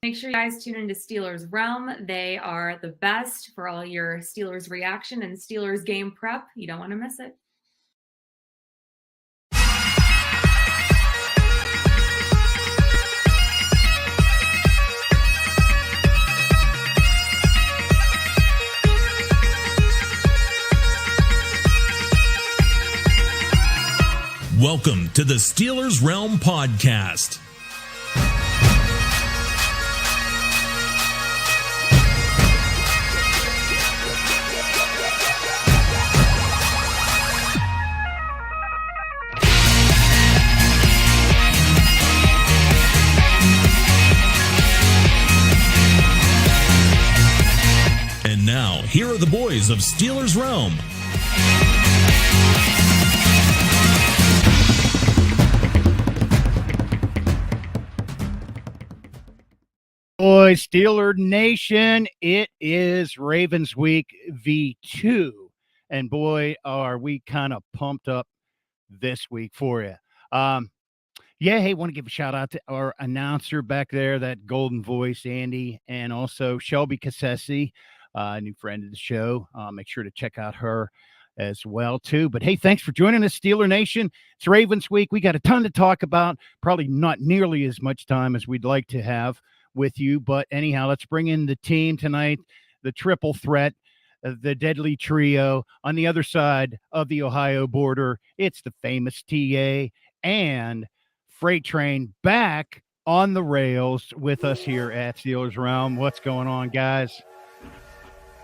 Make sure you guys tune into Steelers Realm. They are the best for all your Steelers reaction and Steelers game prep. You don't want to miss it. Welcome to the Steelers Realm Podcast. And now, here are the boys of Steelers Realm. Boys, Steeler Nation, it is Ravens Week V2. And boy, are we kind of pumped up this week for you. Hey, want to give a shout out to our announcer back there, that golden voice, Andy, and also Shelby Cassesi, a new friend of the show. Make sure to check out her as well, too. But hey, thanks for joining us, Steeler Nation. It's Ravens Week. We got a ton to talk about, probably not nearly as much time as we'd like to have with you, but anyhow, let's bring in the team tonight, the triple threat, the deadly trio on the other side of the Ohio border. It's the famous TA and Freight Train back on the rails with us here at Steelers Realm. What's going on, guys?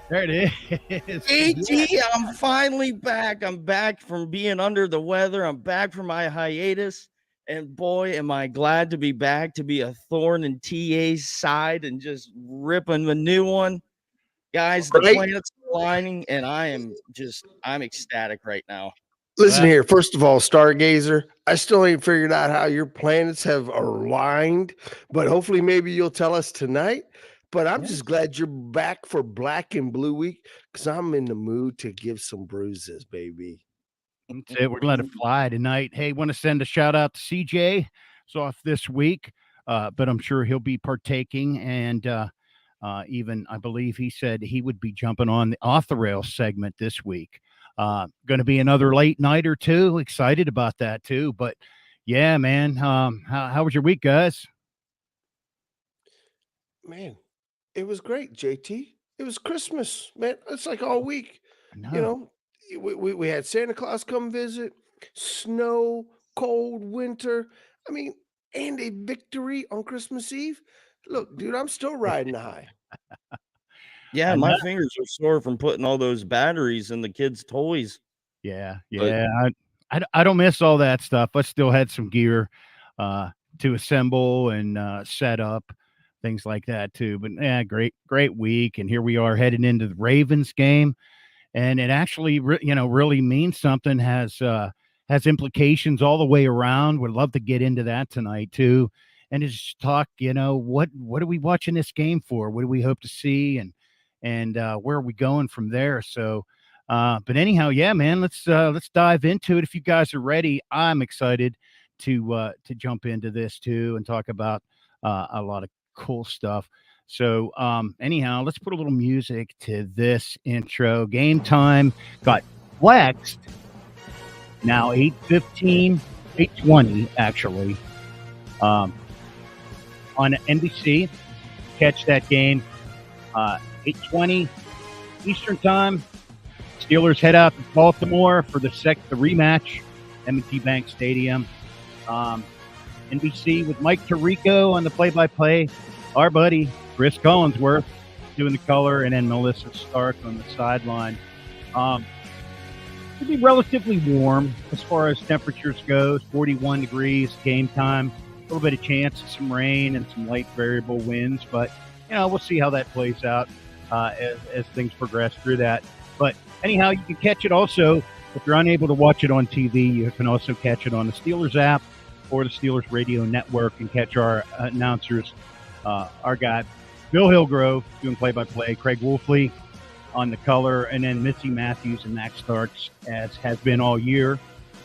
There it is. AT, I'm finally back. I'm back from being under the weather. I'm back from my hiatus. And boy, am I glad to be back, to be a thorn in TA's side and just ripping a new one. Guys, the planet's aligning, and I'm ecstatic right now. Listen here, first of all, Stargazer, I still ain't figured out how your planets have aligned, but hopefully maybe you'll tell us tonight. But I'm just glad you're back for Black and Blue Week, because I'm in the mood to give some bruises, baby. That's it. We're going to let it fly tonight. Hey, want to send a shout out to CJ. It's off this week, but I'm sure he'll be partaking. And even I believe he said he would be jumping on the Off the Rails segment this week. Going to be another late night or two. Excited about that too. But yeah, man, how was your week, guys? Man, it was great, JT. It was Christmas, man. It's like all week, you know. We had Santa Claus come visit, snow, cold winter. I mean, and a victory on Christmas Eve. Look, dude, I'm still riding high. Yeah, my fingers are sore from putting all those batteries in the kids' toys. Yeah. I don't miss all that stuff. I still had some gear to assemble and set up, things like that too. But yeah, great week. And here we are heading into the Ravens game. And it actually, really means something, has implications all the way around. Would love to get into that tonight too, and just talk. What are we watching this game for? What do we hope to see, and where are we going from there? So, but anyhow, yeah, man, let's dive into it. If you guys are ready, I'm excited to jump into this too and talk about a lot of cool stuff. So anyhow, let's put a little music to this intro. Game time got flexed. Now 8:20 actually on NBC. Catch that game 8:20 Eastern time. Steelers head out to Baltimore for the rematch, M&T Bank Stadium. NBC with Mike Tirico on the play-by-play. Our buddy Chris Collinsworth doing the color, and then Melissa Stark on the sideline. It'll be relatively warm as far as temperatures goes, 41 degrees game time. A little bit of chance of some rain and some light variable winds, but we'll see how that plays out as things progress through that. But anyhow, you can catch it also. If you're unable to watch it on TV, you can also catch it on the Steelers app or the Steelers radio network and catch our announcers, our guy Bill Hillgrove doing play-by-play, Craig Wolfley on the color, and then Missy Matthews and Max Starks, as has been all year,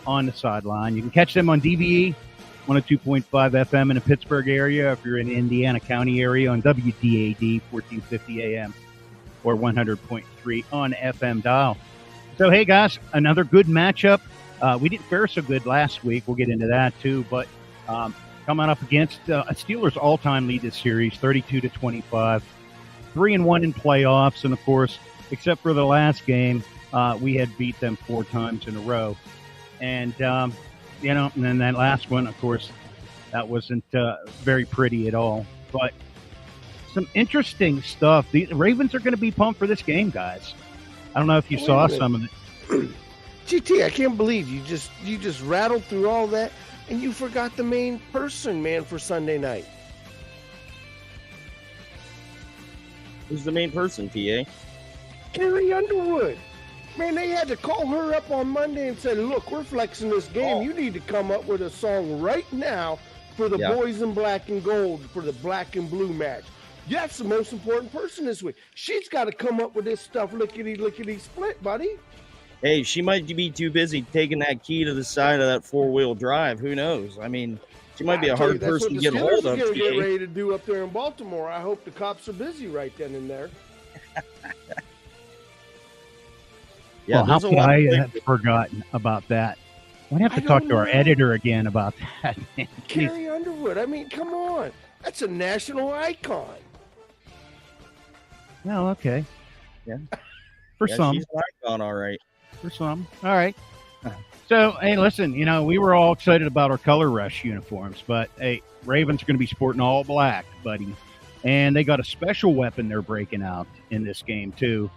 on the sideline. You can catch them on DVE 102.5 FM in the Pittsburgh area. If you're in the Indiana County area on WDAD 1450 AM or 100.3 on FM dial. So, hey, guys, another good matchup. We didn't fare so good last week. We'll get into that, too. But coming up against a Steelers all-time lead this series, 32-25. 3-1 in playoffs. And, of course, except for the last game, we had beat them 4 times in a row. And, and then that last one, of course, that wasn't very pretty at all. But some interesting stuff. The Ravens are going to be pumped for this game, guys. I don't know if you saw some of it. GT, I can't believe you just rattled through all that and you forgot the main person, man, for Sunday night. Who's the main person, TA? Carrie Underwood. Man, they had to call her up on Monday and say, look, we're flexing this game. You need to come up with a song right now for the boys in black and gold, for the black and blue match. That's the most important person this week. She's got to come up with this stuff lickety split, buddy. Hey, she might be too busy taking that key to the side of that 4-wheel drive. Who knows? I mean, she might be a hard person to get hold of. That's what the Steelers are getting ready to do up there in Baltimore. I hope the cops are busy right then and there. Yeah, well, how could I have forgotten about that? We'd have to talk to our editor again about that. Carrie Underwood. I mean, come on. That's a national icon. Oh, okay. Yeah. For some. She's an icon, all right. For some. All right. So, hey, listen, we were all excited about our Color Rush uniforms, but, hey, Ravens are going to be sporting all black, buddy. And they got a special weapon they're breaking out in this game, too.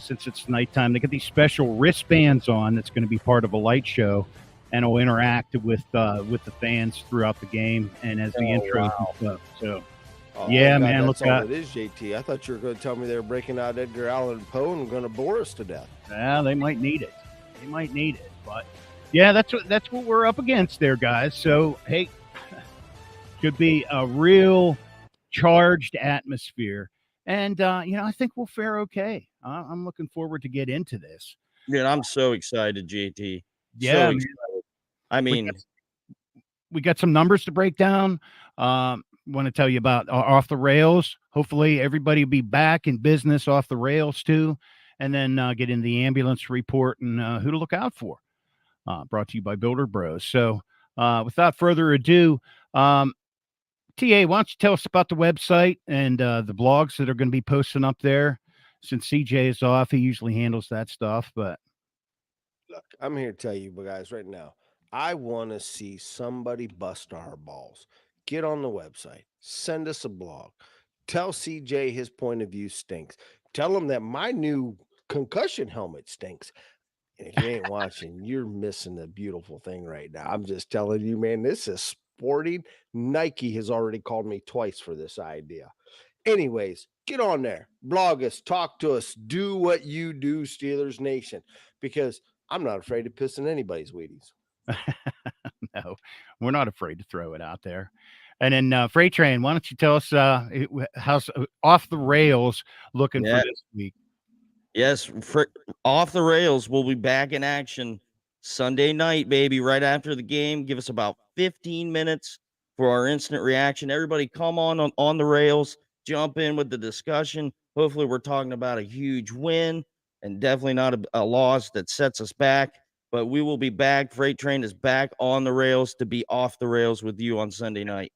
Since it's nighttime, they get these special wristbands on that's going to be part of a light show, and it'll interact with the fans throughout the game and as the intros and stuff. So, yeah, man, that's all it is, JT. I thought you were going to tell me they were breaking out Edgar Allan Poe and going to bore us to death. Yeah, they might need it. But yeah, that's what we're up against there, guys. So, hey, could be a real charged atmosphere. And, I think we'll fare okay. I'm looking forward to get into this. Dude, I'm so excited, JT. Yeah, so excited. I mean, we got some numbers to break down. Want to tell you about Off the Rails. Hopefully everybody will be back in business off the rails too. And then get in the ambulance report and who to look out for. Brought to you by Builder Bros. So without further ado, TA, why don't you tell us about the website and the blogs that are going to be posting up there? Since CJ is off, he usually handles that stuff. But look, I'm here to tell you guys right now, I want to see somebody bust our balls. Get on the website, send us a blog, tell CJ his point of view stinks. Tell him that my new concussion helmet stinks. And if you ain't watching, you're missing a beautiful thing right now. I'm just telling you, man, this is sporting. Nike has already called me twice for this idea. Anyways, get on there, blog us, talk to us, do what you do, Steelers Nation, because I'm not afraid of pissing anybody's Wheaties. No, we're not afraid to throw it out there. And then Freight Train, why don't you tell us how's Off the Rails looking for this week? Yes, Off the Rails will be back in action Sunday night, baby, right after the game. Give us about 15 minutes for our instant reaction. Everybody come on the rails, jump in with the discussion. Hopefully we're talking about a huge win and definitely not a loss that sets us back. But we will be back. Freight Train is back on the rails to be off the rails with you on Sunday night.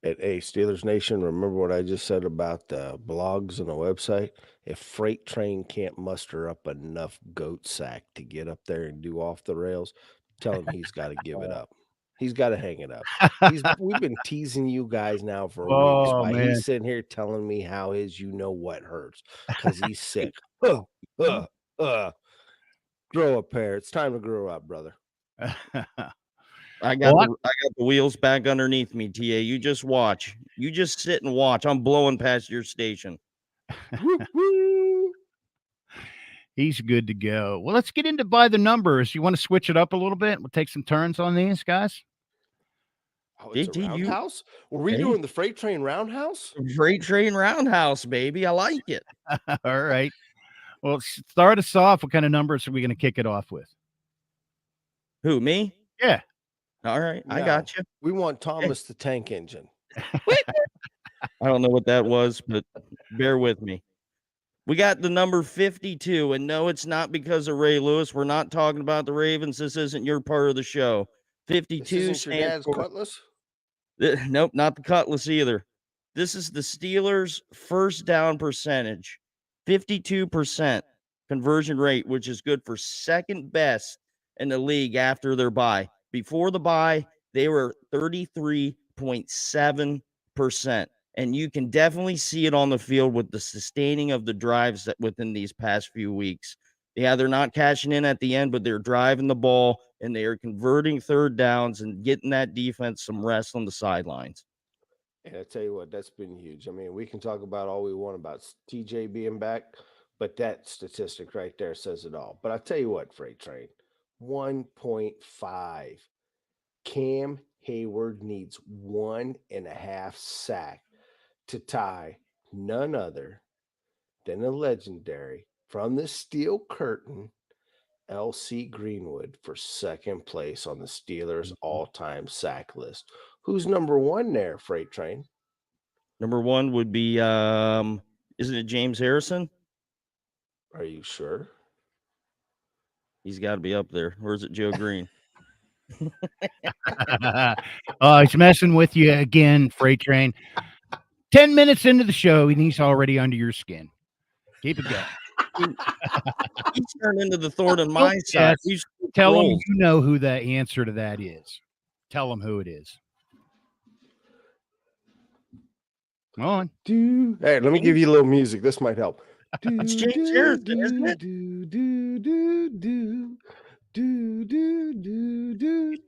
Hey, Steelers Nation, remember what I just said about the blogs and the website? If Freight Train can't muster up enough goat sack to get up there and do Off the Rails, tell him he's got to give it up. He's got to hang it up. We've been teasing you guys now for weeks while he's sitting here telling me how his what hurts because he's sick. Grow a pair. It's time to grow up, brother. I got the wheels back underneath me, TA. You just watch. You just sit and watch. I'm blowing past your station. He's good to go. Well, let's get into by the numbers. You want to switch it up a little bit? We'll take some turns on these guys. Oh, it's a roundhouse? Were we doing the Freight Train roundhouse? Freight Train roundhouse, baby. I like it. All right. Well, start us off. What kind of numbers are we going to kick it off with? Who, me? Yeah. All right, I No, got you. we want Thomas the Tank Engine. I don't know what that was, but bear with me. We got the number 52, and no, it's not because of Ray Lewis. We're not talking about the Ravens. This isn't your part of the show. This 52 isn't your stands dad's for cutlass? nope, not the Cutlass either. This is the Steelers' first down percentage, 52% conversion rate, which is good for second best in the league after their bye. Before the bye, they were 33.7%. And you can definitely see it on the field with the sustaining of the drives that within these past few weeks. Yeah, they're not cashing in at the end, but they're driving the ball and they are converting third downs and getting that defense some rest on the sidelines. And I tell you what, that's been huge. I mean, we can talk about all we want about TJ being back, but that statistic right there says it all. But I tell you what, Freight Train, 1.5. Cam Hayward needs 1.5 sack to tie none other than the legendary from the Steel Curtain, LC Greenwood, for second place on the Steelers' all-time sack list. Who's number one there, Freight Train? Number one would be isn't it James Harrison? Are you sure? He's got to be up there. Or is it Joe Green? He's messing with you again, Freight Train. 10 minutes into the show, and he's already under your skin. Keep it going. He's turned into the thorn in my side. Yes. Tell him you know who the answer to that is. Tell him who it is. Come on. Hey, let me give you a little music. This might help. It's James Harrison, isn't it?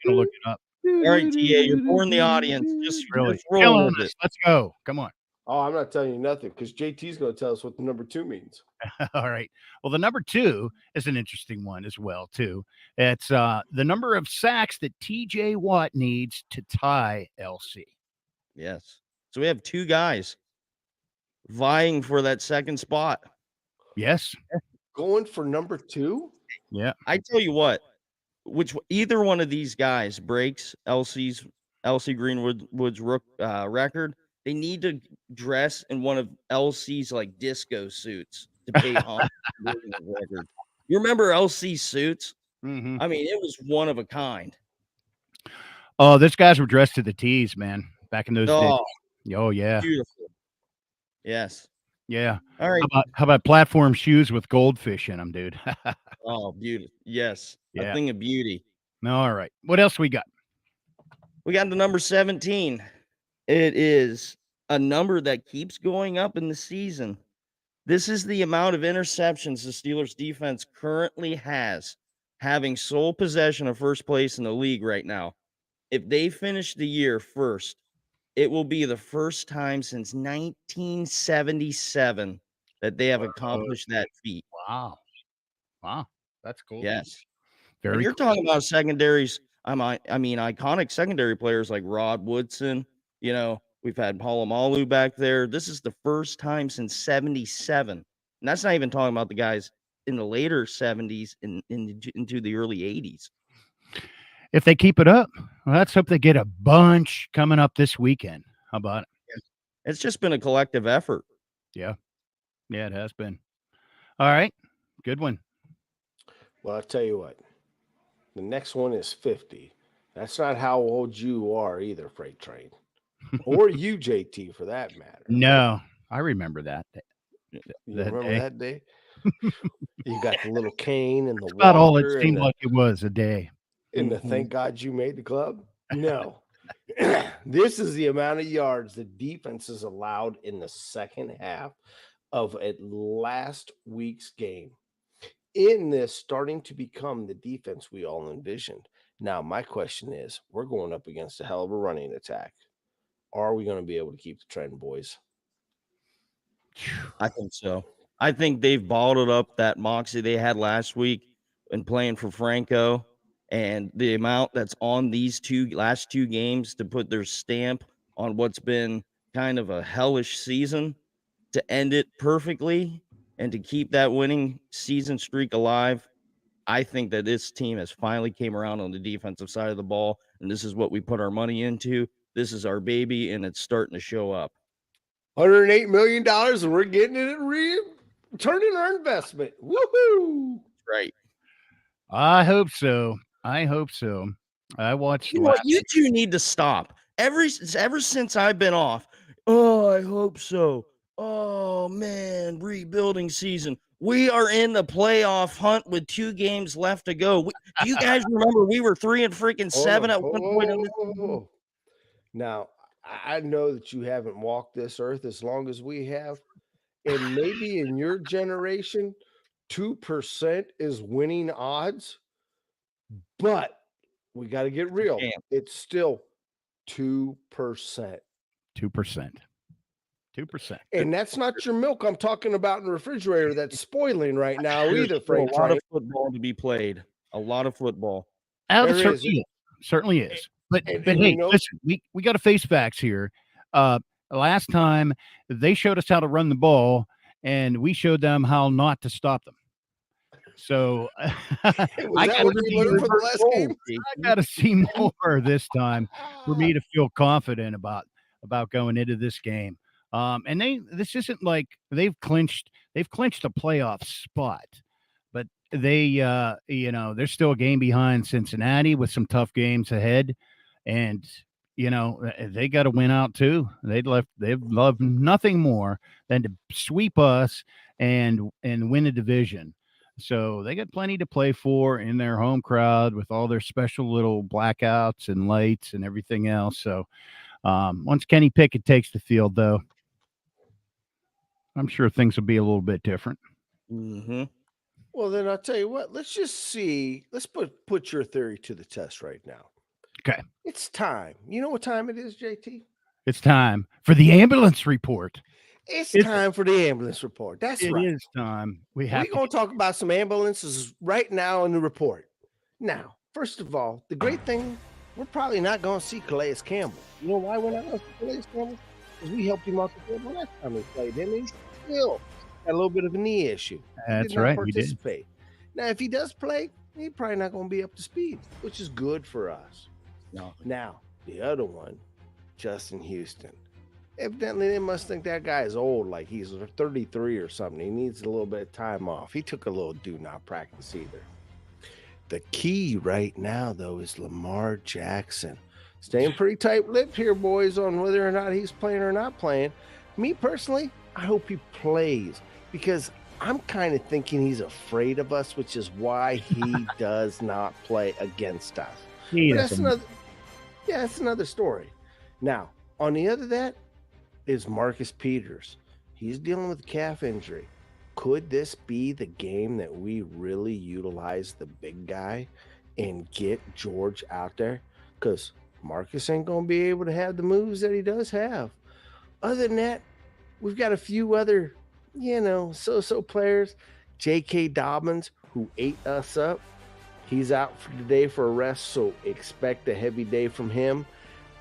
Gonna look it up. All right, TA, you're boring the audience. Just Really. roll Killing with us. it. Let's go. Come on. Oh, I'm not telling you nothing because JT's going to tell us what the number 2 means. All right. Well, the number 2 is an interesting one as well, too. It's the number of sacks that TJ Watt needs to tie LC. Yes. So we have two guys vying for that second spot. Yes. Going for number 2? Yeah. I tell you what, either one of these guys breaks LC Greenwood's record, they need to dress in one of LC's like disco suits to pay homage to the record. You remember LC suits? Mm-hmm. I mean, it was one of a kind. Oh, these guys were dressed to the T's, man, back in those days. Oh, yeah. Beautiful. Yes. Yeah. All right. How about platform shoes with goldfish in them, dude? Oh, beautiful. Yes. Yeah. A thing of beauty. All right. What else we got? We got the number 17. It is a number that keeps going up in the season. This is the amount of interceptions the Steelers defense currently has, having sole possession of first place in the league right now. If they finish the year first, it will be the first time since 1977 that they have accomplished that feat. Wow. That's cool. Yes. Very And you're cool. talking about secondaries. I mean, iconic secondary players like Rod Woodson. You know, we've had Polamalu back there. This is the first time since 77. And that's not even talking about the guys in the later 70s and into the early 80s. If they keep it up, well, let's hope they get a bunch coming up this weekend. How about it? It's just been a collective effort. Yeah. Yeah, it has been. All right. Good one. Well, I'll tell you what. The next one is 50. That's not how old you are either, Freight Train. Or you, JT, for that matter. No, I remember that. You remember that day? You got the little cane and the water. About all it seemed like it was a day. And the thank God you made the club? No. This is the amount of yards the defense is allowed in the second half of last week's game. In this starting to become the defense we all envisioned. Now, my question is, we're going up against a hell of a running attack. Are we going to be able to keep the trend, boys? I think so. I think they've bottled up that moxie they had last week and playing for Franco, and the amount that's on these last two games to put their stamp on what's been kind of a hellish season to end it perfectly and to keep that winning season streak alive. I think that this team has finally came around on the defensive side of the ball. and this is what we put our money into. This is our baby, and it's starting to show up. $108 million, and we're getting it returning our investment. Woohoo! Right. I hope so. I hope so. I watched You know what? You two need to stop. Ever since I've been off, oh, I hope so. Oh, man, rebuilding season. We are in the playoff hunt with 2 games left to go. Do you guys remember we were 3-7 at one point in this season? Now, I know that you haven't walked this earth as long as we have, and maybe in your generation, 2% is winning odds, but we got to get real. Damn. It's still 2%. 2%. 2%. And that's not your milk I'm talking about in the refrigerator that's spoiling right now either, Frank. A lot of football to be played. A lot of football. Certainly is. But and hey, you know, listen, we got to face facts here. Last time they showed us how to run the ball, and we showed them how not to stop them. So I got to see more this time for me to feel confident about going into this game. And this isn't like they've clinched a playoff spot, but they they're still a game behind Cincinnati with some tough games ahead, and they got to win out too. They've loved nothing more than to sweep us and win a division. So they got plenty to play for in their home crowd with all their special little blackouts and lights and everything else. So once Kenny Pickett takes the field, though, I'm sure things will be a little bit different. Mm-hmm. Well, then I'll tell you what. Let's just see. Let's put your theory to the test right now. Okay. It's time. You know what time it is, JT? It's time for the ambulance report. It's time for the ambulance report. That's right. It is time. We're going to talk about some ambulances right now in the report. Now, first of all, the great thing, we're probably not going to see Calais Campbell. You know why we're not going to see Calais Campbell? Because we helped him out the field last time we played him. He still had a little bit of a knee issue. That's right. Participate. Now, if he does play, he's probably not going to be up to speed, which is good for us. No. Now, the other one, Justin Houston. Evidently, they must think that guy is old, like he's 33 or something. He needs a little bit of time off. He took a little do not practice either. The key right now, though, is Lamar Jackson. Staying pretty tight-lipped here, boys, on whether or not he's playing or not playing. Me, personally, I hope he plays because I'm kind of thinking he's afraid of us, which is why he does not play against us. That's another story. Now, on the other that is Marcus Peters. He's dealing with a calf injury. Could this be the game that we really utilize the big guy and get George out there? Because Marcus ain't going to be able to have the moves that he does have. Other than that, we've got a few other, so-so players. J.K. Dobbins, who ate us up. He's out for today for a rest, so expect a heavy day from him.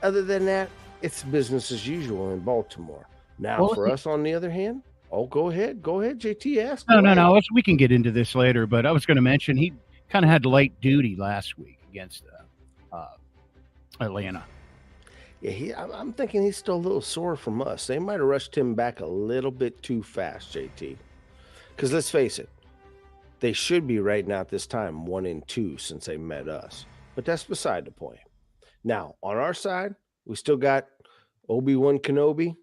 Other than that, it's business as usual in Baltimore. Now, for us, on the other hand, go ahead, JT, ask. No. We can get into this later, but I was going to mention he kind of had light duty last week against Atlanta. Yeah, I'm thinking he's still a little sore from us. They might have rushed him back a little bit too fast, JT. Because let's face it, they should be right now at this time 1-2 since they met us. But that's beside the point. Now, on our side, we still got Obi-Wan Kenobi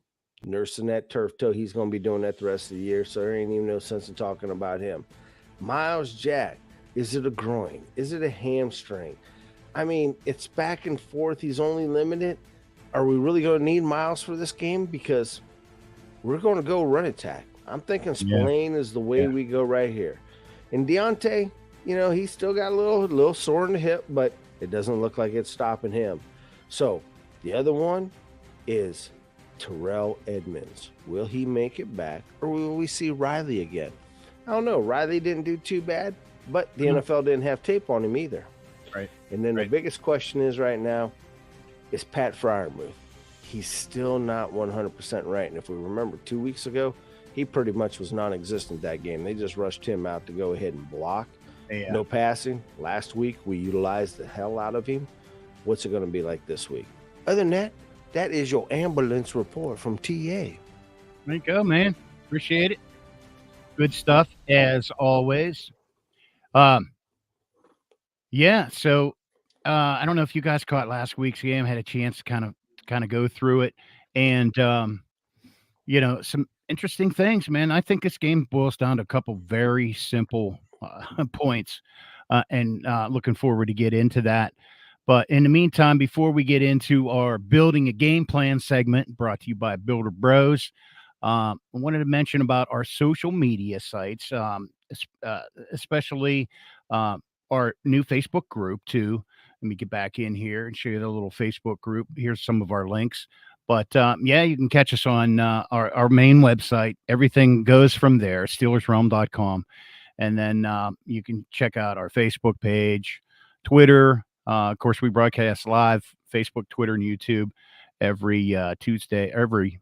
nursing that turf toe. He's going to be doing that the rest of the year, so there ain't even no sense in talking about him. Miles Jack, is it a groin? Is it a hamstring? I mean, it's back and forth. He's only limited. Are we really going to need Miles for this game? Because we're going to go run attack. I'm thinking Spillane is the way we go right here. And Deontay, he's still got a little sore in the hip, but it doesn't look like it's stopping him. So the other one is Terrell Edmonds. Will he make it back, or will we see Riley again? I don't know. Riley didn't do too bad, but the NFL didn't have tape on him either. Right. And then the biggest question is right now is Pat Freiermuth. He's still not 100% right. And if we remember 2 weeks ago, he pretty much was non-existent that game. They just rushed him out to go ahead and block. No passing. Last week, we utilized the hell out of him. what's it going to be like this week? Other than that, that is your ambulance report from TA. There you go, man. Appreciate it. Good stuff as always. Yeah. So I don't know if you guys caught last week's game. Had a chance to kind of go through it, and some interesting things, man. I think this game boils down to a couple very simple points, and looking forward to get into that. But in the meantime, before we get into our building a game plan segment brought to you by Builder Bros, I wanted to mention about our social media sites, especially our new Facebook group, too. Let me get back in here and show you the little Facebook group. Here's some of our links. But yeah, you can catch us on our main website. Everything goes from there, SteelersRealm.com. And then you can check out our Facebook page, Twitter. Of course, we broadcast live, Facebook, Twitter, and YouTube every Tuesday, every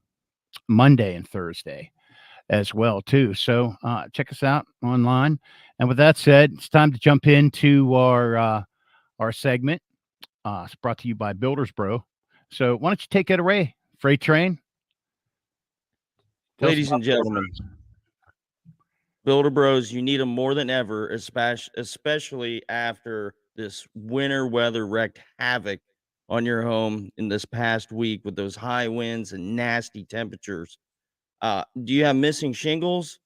Monday and Thursday as well, too. So check us out online. And with that said, it's time to jump into our segment. It's brought to you by Builders Bro. So why don't you take it away, Freight Train? Ladies and gentlemen, Builder Bros, you need them more than ever, especially after this winter weather wreaked havoc on your home in this past week with those high winds and nasty temperatures. Do you have missing shingles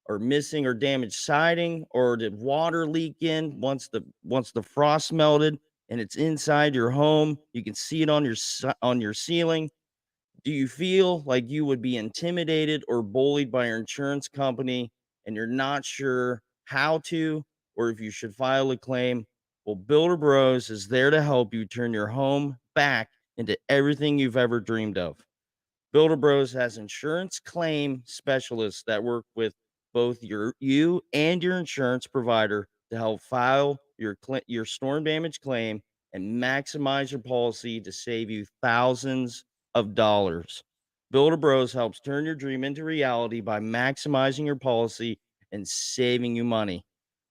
or missing or damaged siding, or did water leak in once the frost melted and it's inside your home? You can see it on your ceiling. Do you feel like you would be intimidated or bullied by your insurance company and you're not sure how to or if you should file a claim? Well, Builder Bros is there to help you turn your home back into everything you've ever dreamed of. Builder Bros has insurance claim specialists that work with both you and your insurance provider to help file your storm damage claim and maximize your policy to save you thousands of dollars. Builder Bros helps turn your dream into reality by maximizing your policy and saving you money.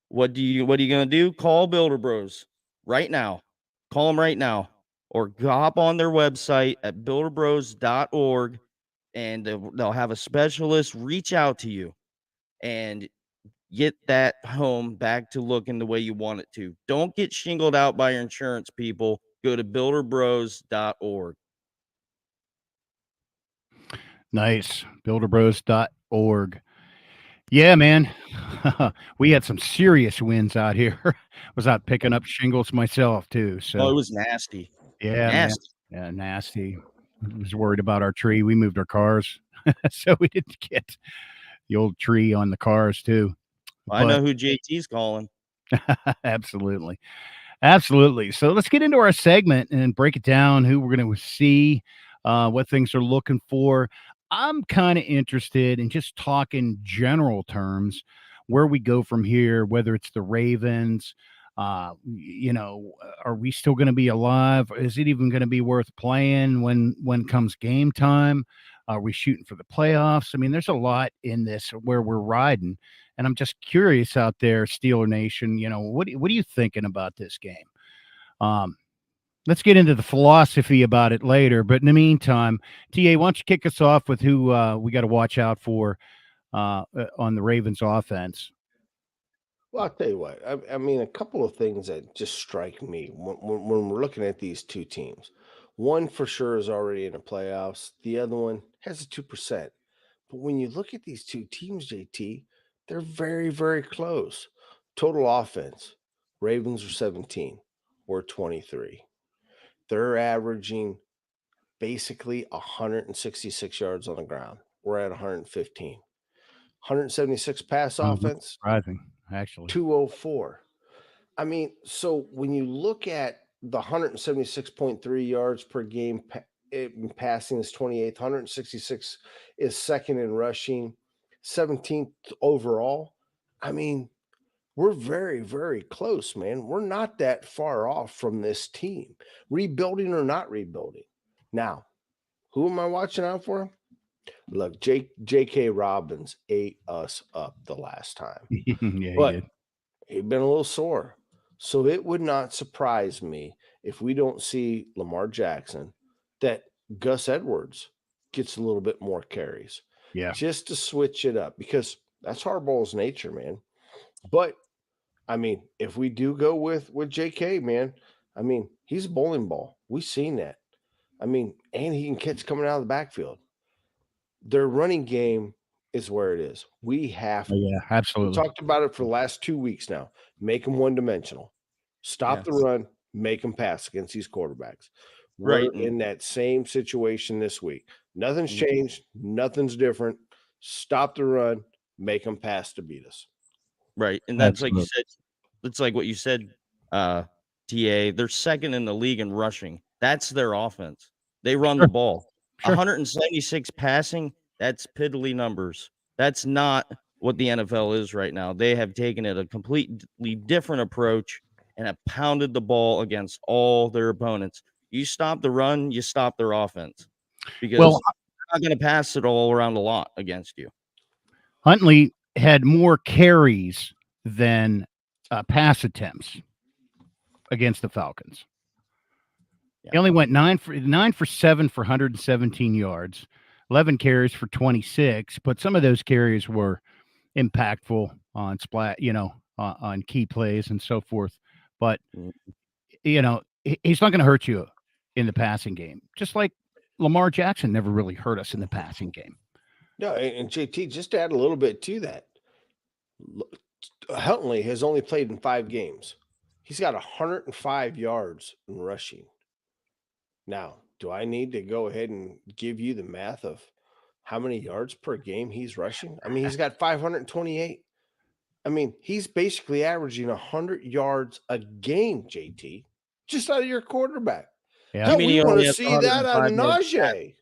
What are you going to do? Call Builder Bros right now. Call them right now or hop on their website at builderbros.org and they'll have a specialist reach out to you and get that home back to looking the way you want it to. Don't get shingled out by your insurance people. Go to builderbros.org. Nice. Builderbros.org. Yeah, man. We had some serious winds out here. Was out picking up shingles myself, too. So Oh, it was nasty. yeah, man. Nasty. Yeah, nasty. I was worried about our tree. We moved our cars, so we didn't get the old tree on the cars, too. I know But who JT's calling. absolutely. Absolutely. So let's get into our segment and break it down, who we're going to see, what things are looking for. I'm kind of interested in just talking general terms, where we go from here, whether it's the Ravens, are we still going to be alive? Is it even going to be worth playing when comes game time? Are we shooting for the playoffs? I mean, there's a lot in this where we're riding. And I'm just curious out there, Steeler Nation, what are you thinking about this game? Let's get into the philosophy about it later. But in the meantime, TA, why don't you kick us off with who we got to watch out for on the Ravens offense? Well, I'll tell you what. I mean, a couple of things that just strike me when we're looking at these two teams. One for sure is already in the playoffs. The other one has a 2%. But when you look at these two teams, JT, they're very, very close. Total offense, Ravens are 17. We're 23. They're averaging basically 166 yards on the ground. We're at 115. 176 pass offense, Surprising, actually. 204. I mean, so when you look at the 176.3 yards per game in passing is 28th, 166 is second in rushing, 17th overall. I mean, we're very, very close, man. We're not that far off from this team, rebuilding or not rebuilding. Now, who am I watching out for? Look, J.K. Robbins ate us up the last time. Yeah, he But did. he'd been a little sore. So it would not surprise me if we don't see Lamar Jackson, that Gus Edwards gets a little bit more carries. Yeah. Just to switch it up, because that's Harbaugh's nature, man. But I mean, if we do go with JK, man, I mean, he's a bowling ball. We've seen that. I mean, and he can catch coming out of the backfield. Their running game is where it is. We have Oh, yeah, we absolutely. talked about it for the last 2 weeks now. Make them one dimensional. Stop the Yes. run, make them pass against these quarterbacks. Right, We're in that same situation this week. Nothing's Mhm. changed, nothing's different. Stop the run, make them pass to beat us. Right, and that's like you Absolutely. said. That's like what you said, TA. They're second in the league in rushing. That's their offense. They run Sure. the ball. Sure. 176 passing. That's piddly numbers. That's not what the NFL is right now. They have taken it a completely different approach and have pounded the ball against all their opponents. You stop the run, you stop their offense because Well, they're not going to pass it all around a lot against you. Huntley had more carries than pass attempts against the Falcons. Yeah. He only went 9 for 7 for 117 yards, 11 carries for 26, but some of those carries were impactful on on key plays and so forth. But Mhm. He's not going to hurt you in the passing game, just like Lamar Jackson never really hurt us in the passing game. No, and JT, just to add a little bit to that, Huntley has only played in 5 games. He's got 105 yards in rushing. Now, do I need to go ahead and give you the math of how many yards per game he's rushing? I mean, he's got 528. I mean, he's basically averaging 100 yards a game, JT, just out of your quarterback. Yeah. Hell, mean we he want only to has see that out of 105 yards Najee.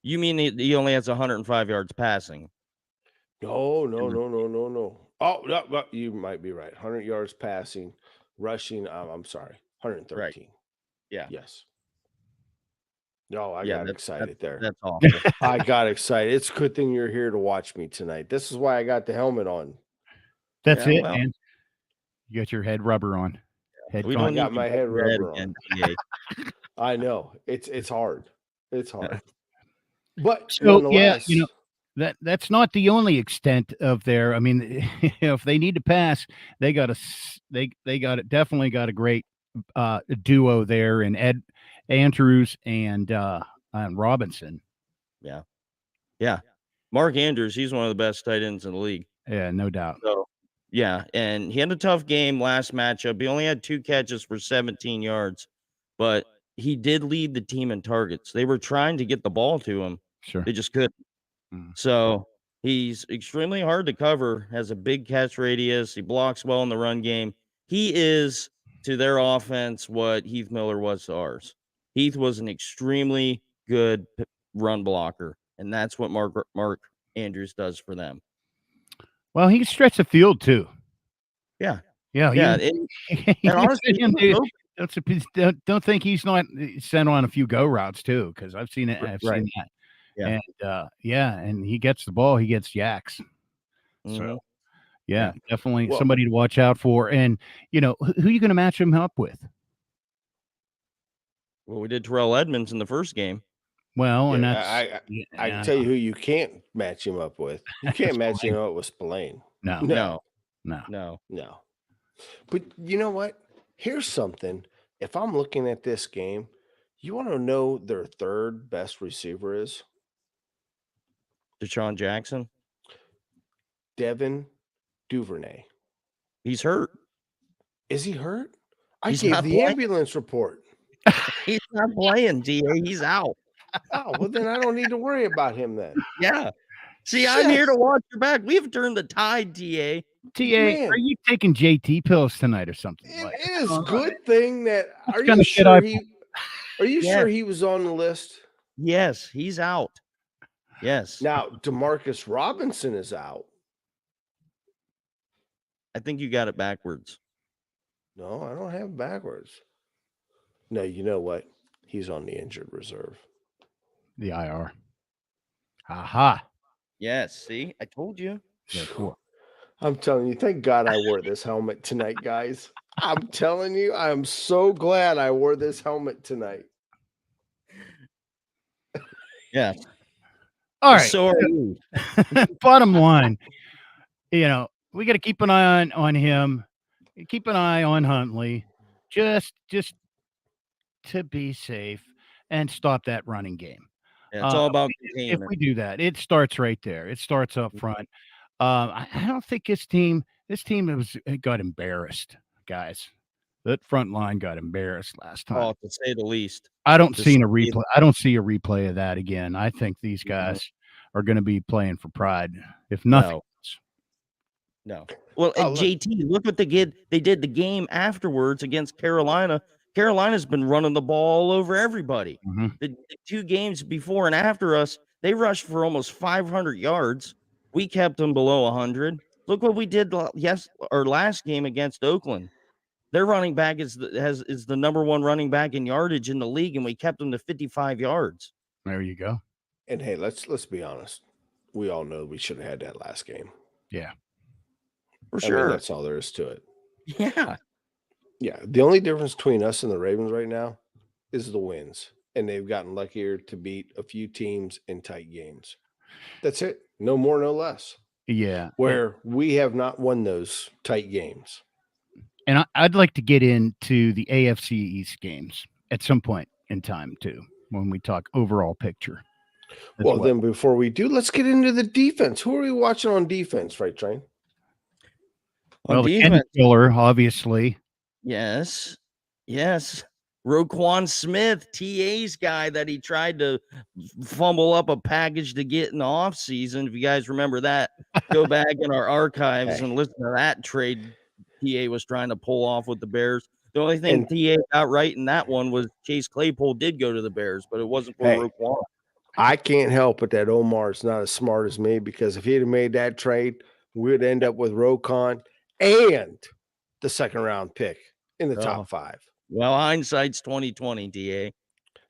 You mean he only has 105 yards passing? No. Oh, no, you might be right. 100 yards passing, rushing. I'm sorry, 113. Yeah. Yes. No, I Yeah, got that's excited there. that's awful. I got excited. It's a good thing you're here to watch me tonight. This is why I got the helmet on. That's Yeah, it, well, man. You got your head rubber on. Head we con- don't got need my you head to your head rubber again, on. TA. I know it's hard. It's hard. But So yeah, nonetheless, that's not the only extent of their. I mean, if they need to pass, they got definitely got a great duo there in Ed Andrews and Robinson. Yeah. Mark Andrews, he's one of the best tight ends in the league. Yeah, no doubt. So, yeah, and he had a tough game last matchup. He only had 2 catches for 17 yards, but he did lead the team in targets. They were trying to get the ball to him. Sure. They just couldn't. Mm. So, he's extremely hard to cover, has a big catch radius. He blocks well in the run game. He is to their offense what Heath Miller was to ours. Heath was an extremely good run blocker, and that's what Mark Andrews does for them. Well, he can stretch the field too. Yeah. Yeah, Yeah, and honestly, he was open. don't think he's not sent on a few go routes too, because I've seen it. I've Right. seen that. Yeah. And he gets the ball, he gets yaks. Mhm. So yeah, Yeah. definitely Well- somebody to watch out for. And who are you going to match him up with? Well, we did Terrell Edmonds in the first game. Well, and yeah, that's I can tell you who you can't match him up with. You can't match him up with Spillane. no. No. No. But you know what? Here's something. If I'm looking at this game, you want to know their third best receiver is Deshaun Jackson, Devin Duvernay. he's hurt. Is he hurt? I He's gave not the playing. ambulance report. He's not playing, DA. He's out. Oh, well, then I don't need to worry about him then. Yeah. See, I'm here to watch your back. We've turned the tide, TA. TA, Man. are you taking JT pills tonight or something? It is good thing that That's are kinda you shit sure I- sure he was on the list? Yes, he's out. Yes. Now, Demarcus Robinson is out. I think you got it backwards. No, I don't have it backwards. No, you know what? He's on the injured reserve. The IR. Aha. Yes. See, I told you. Therefore. I'm telling you, thank God I wore this helmet tonight, guys. I'm telling you, I'm so glad I wore this helmet tonight. Yeah. All right. So are we. Bottom line, we got to keep an eye on him. Keep an eye on Huntley, just to be safe and stop that running game. Yeah, it's all about If containment. we do that, it starts right there. It starts up front. I don't think this team got embarrassed, guys. That front line got embarrassed last time. Oh, to say the least. I don't To see a say replay. I don't see a replay of that again. I think these guys are going to be playing for pride, if nothing No. else. No. Well, Oh, at look. JT, look what they did. They did the game afterwards against Carolina. Carolina's been running the ball all over everybody. Mhm. The 2 games before and after us, they rushed for almost 500 yards. We kept them below 100. Look what we did last game against Oakland. Their running back is the number 1 running back in yardage in the league, and we kept them to 55 yards. There you go. And hey, let's be honest. We all know we should have had that last game. Yeah. For I mean, sure. that's all there is to it. Yeah. Yeah. The only difference between us and the Ravens right now is the wins. And they've gotten luckier to beat a few teams in tight games. That's it. No more, no less. Yeah. Where we have not won those tight games. And I'd like to get into the AFC East games at some point in time too, when we talk overall picture. Well, then before we do, let's get into the defense. Who are we watching on defense, right, Train? Well, the defense. killer, obviously. Yes. Yes. Roquan Smith, TA's guy that he tried to fumble up a package to get in the offseason. If you guys remember that, go back in our archives and listen to that trade TA was trying to pull off with the Bears. The only thing TA got right in that one was Chase Claypool did go to the Bears, but it wasn't for Roquan. I can't help it that Omar's not as smart as me, because if he'd have made that trade, we'd end up with Roquan and the second round pick in the top 5. Well, hindsight's 2020, TA.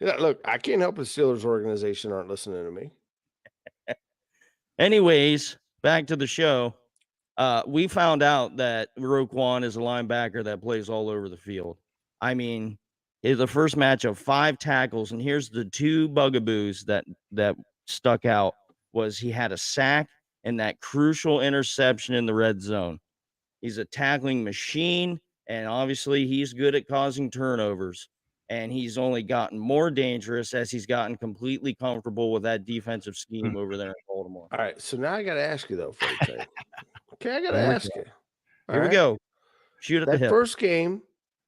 Yeah, look, I can't help the Steelers organization aren't listening to me. Anyways, back to the show. We found out that Roquan is a linebacker that plays all over the field. I mean, it's the first match of 5 tackles, and here's the 2 bugaboos that stuck out was he had a sack and that crucial interception in the red zone. He's a tackling machine, and obviously he's good at causing turnovers. And he's only gotten more dangerous as he's gotten completely comfortable with that defensive scheme over there in Baltimore. All right, so now I got to ask you though, Trey. Okay, I got to ask you. Here we go. Shoot at the hip. First game,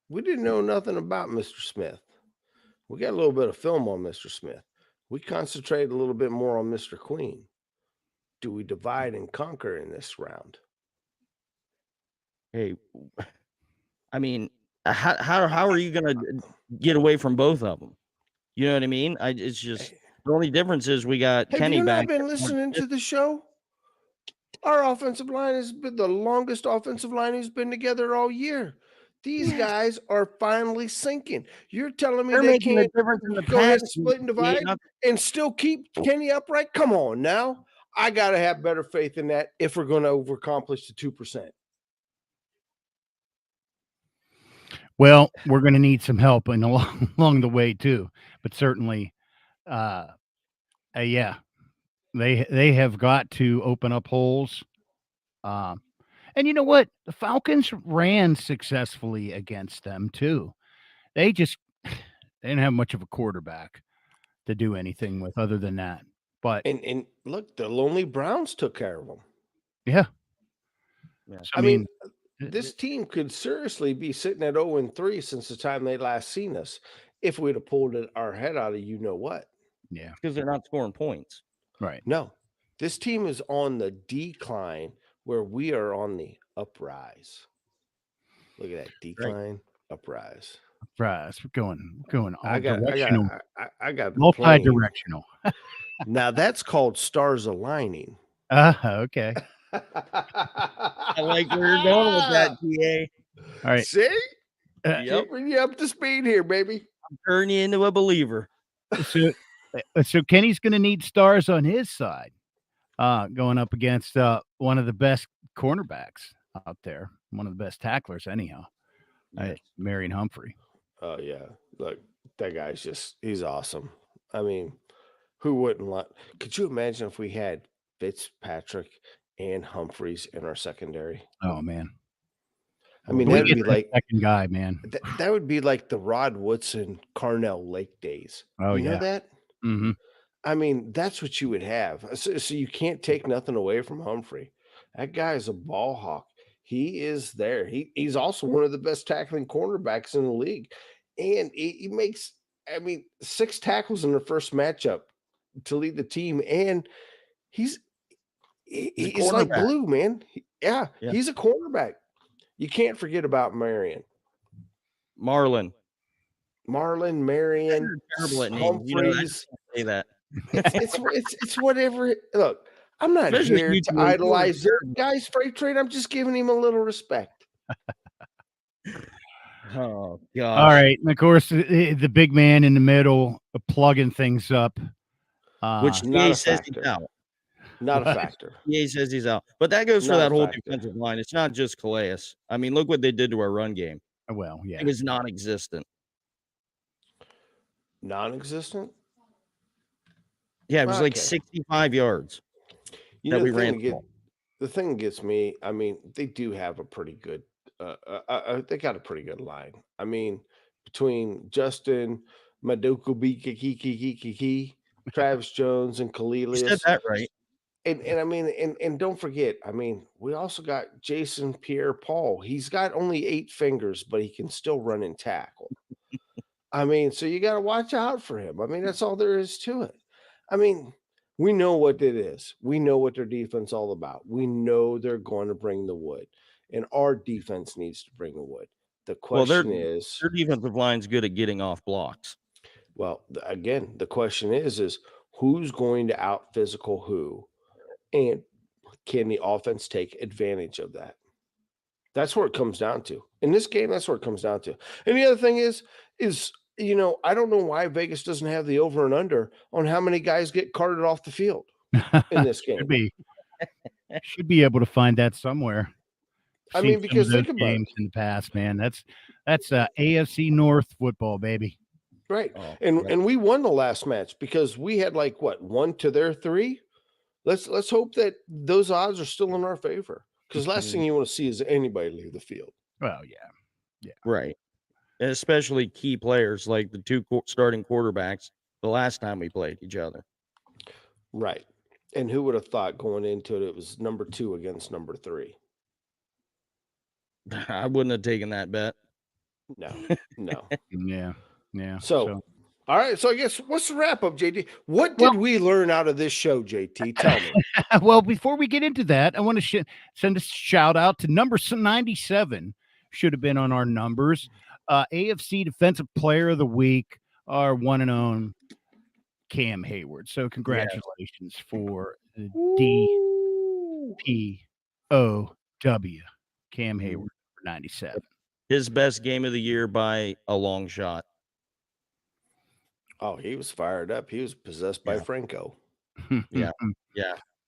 we didn't know nothing about Mr. Smith. We got a little bit of film on Mr. Smith. We concentrated a little bit more on Mr. Queen. Do we divide and conquer in this round? Hey, I mean, how are you going to get away from both of them? You know what I mean? It's just the only difference is we got Kenny back. Have you not been listening to the show? Our offensive line has been the longest offensive line who's been together all year. These guys are finally sinking. You're telling me they can't go ahead and split and divide and still keep Kenny upright? Come on now. I got to have better faith in that if we're going to accomplish the 2%. Well, we're going to need some help along the way too, but certainly, yeah, they have got to open up holes. And you know what? The Falcons ran successfully against them too. They didn't have much of a quarterback to do anything with other than that. But and look, the lonely Browns took care of them. Yeah. So, I mean, this team could seriously be sitting at 0-3 since the time they last seen us if we'd have pulled our head out of you know what. Yeah. Because they're not scoring points. Right. No. This team is on the decline where we are on the uprise. Look at that decline, uprise. Uprise. We're going all I got multi-directional. Now that's called stars aligning. Okay. I like where you're going with that, TA. All right. See? Keeping you up to speed here, baby. I'm turning you into a believer. So Kenny's going to need stars on his side, going up against one of the best cornerbacks out there, one of the best tacklers, anyhow. Marion Humphrey. Oh yeah, look, that guy's he's awesome. I mean, who wouldn't want? Could you imagine if we had Fitzpatrick and Humphreys in our secondary? Oh man, I mean, we that'd get be that like second guy, man. that would be like the Rod Woodson Carnell Lake days. Oh You know yeah. that? Mm-hmm. I mean, that's what you would have. So you can't take nothing away from Humphrey. That guy is a ball hawk. He is there. He's also one of the best tackling cornerbacks in the league. And he makes, I mean, 6 tackles in the first matchup to lead the team. And he's he's like cornerback. glue, man. Yeah. He's a cornerback. You can't forget about Marion. Marion, Marion, terrible at names. You know, I Humphreys. can't say that. It's whatever. Look, I'm not Especially here you to two, idolize you it, guys. Freight trade. I'm just giving him a little respect. Oh All gosh. right, and of course the big man in the middle plugging things up. Which Not TA a says he's factor. out. Not a What? factor. TA says he's out. But that goes for Not a that whole factor. defensive line. It's not just Calais. I mean, look what they did to our run game. Well, yeah. It was non-existent. Non-existent. Yeah, it was like Okay. 65 yards You that know, we ran the ball. the thing that gets me. I mean, they do have a pretty good. They got a pretty good line. I mean, between Justin Maduku Kiki, Travis Jones, and You said Kalelius. that right. And I mean, and don't forget, I mean, we also got Jason Pierre-Paul. He's got only 8 fingers, but he can still run and tackle. I mean, so you got to watch out for him. I mean, that's all there is to it. I mean, we know what it is. We know what their defense all about. We know they're going to bring the wood, and our defense needs to bring the wood. The Well, question is, their defensive line's good at getting off blocks. well, again, the question is who's going to out physical who? And can the offense take advantage of that? That's where it comes down to. In this game, that's where it comes down to. And the other thing is, I don't know why Vegas doesn't have the over and under on how many guys get carted off the field in this game. Should be able to find that somewhere. I Seen mean, because some of those think about games in the past, man. That's AFC North football, baby. right. Oh, And we won the last match because we had 1 to their 3. Let's hope that those odds are still in our favor. Because last thing you want to see is anybody leave the field. Well, yeah. Right. And especially key players like the 2 starting quarterbacks the last time we played each other. Right. And who would have thought going into it was number 2 against number 3? I wouldn't have taken that bet. No. Yeah. So, all right. So I guess what's the wrap up, JT? What did we learn out of this show, JT? Tell me. Well, before we get into that, I want to send a shout out to number 97. Should have been on our numbers. AFC Defensive Player of the Week, our one and own Cam Hayward. So congratulations for DPOW, Cam Hayward for 97. His best game of the year by a long shot. Oh, he was fired up. He was possessed by Franco. Yeah.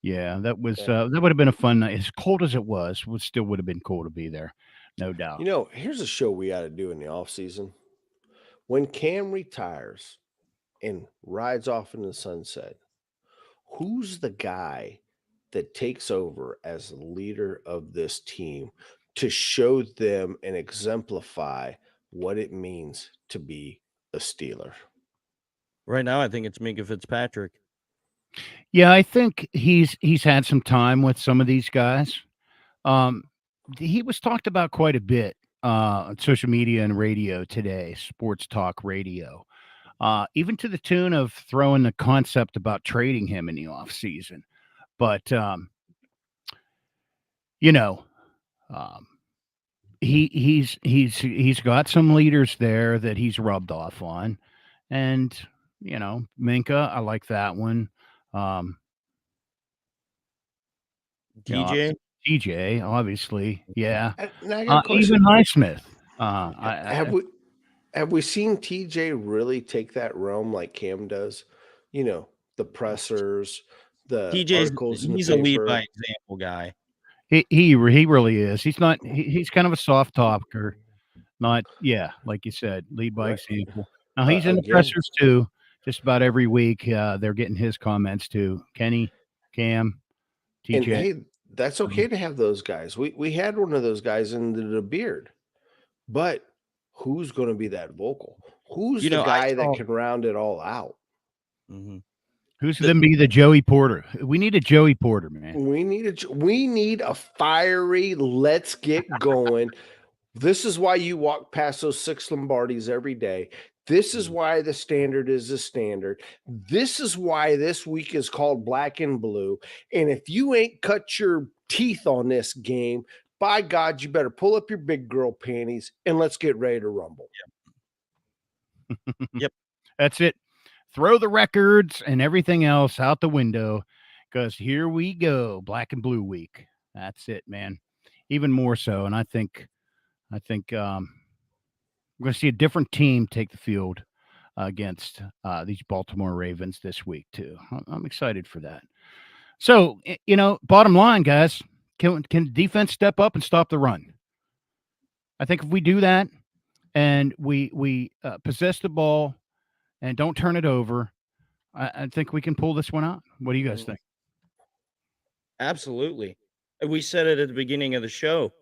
That was that would have been a fun night. As cold as it was, still would have been cool to be there, no doubt. Here's a show we got to do in the off season. When Cam retires and rides off into the sunset, who's the guy that takes over as the leader of this team to show them and exemplify what it means to be a Steeler? Right now, I think it's Minka Fitzpatrick. Yeah, I think he's had some time with some of these guys. He was talked about quite a bit on social media and radio today, sports talk radio, even to the tune of throwing the concept about trading him in the offseason. But, he's got some leaders there that he's rubbed off on. And, Minka, I like that one. DJ? TJ, obviously, yeah. And I got a question. Even Highsmith. Have we seen TJ really take that realm like Cam does? The pressers, the articles in the he's a lead paper. by example guy. He really is. He's not. He's kind of a soft talker, Not, yeah, like you said, lead by Right. example. Now he's in the Again, pressers too. Just about every week, they're getting his comments too. Kenny, Cam, and TJ. hey, that's okay to have those guys. We had one of those guys in the beard, but who's going to be that vocal? Who's the I guy that saw. can round it all out? Mhm. Who's The- going to be the Joey Porter? We need a Joey Porter, man. We need a fiery. Let's get going. This is why you walk past those 6 Lombardis every day. This is why the standard is the standard. This is why this week is called Black and Blue. And if you ain't cut your teeth on this game, by God, you better pull up your big girl panties and let's get ready to rumble. Yep. That's it. Throw the records and everything else out the window because here we go. Black and Blue week. That's it, man. Even more so. And I think we're going to see a different team take the field against these Baltimore Ravens this week too. I'm excited for that. So, bottom line, guys, can defense step up and stop the run? I think if we do that and we possess the ball and don't turn it over, I think we can pull this one out. What do you guys think? Absolutely. And we said it at the beginning of the show.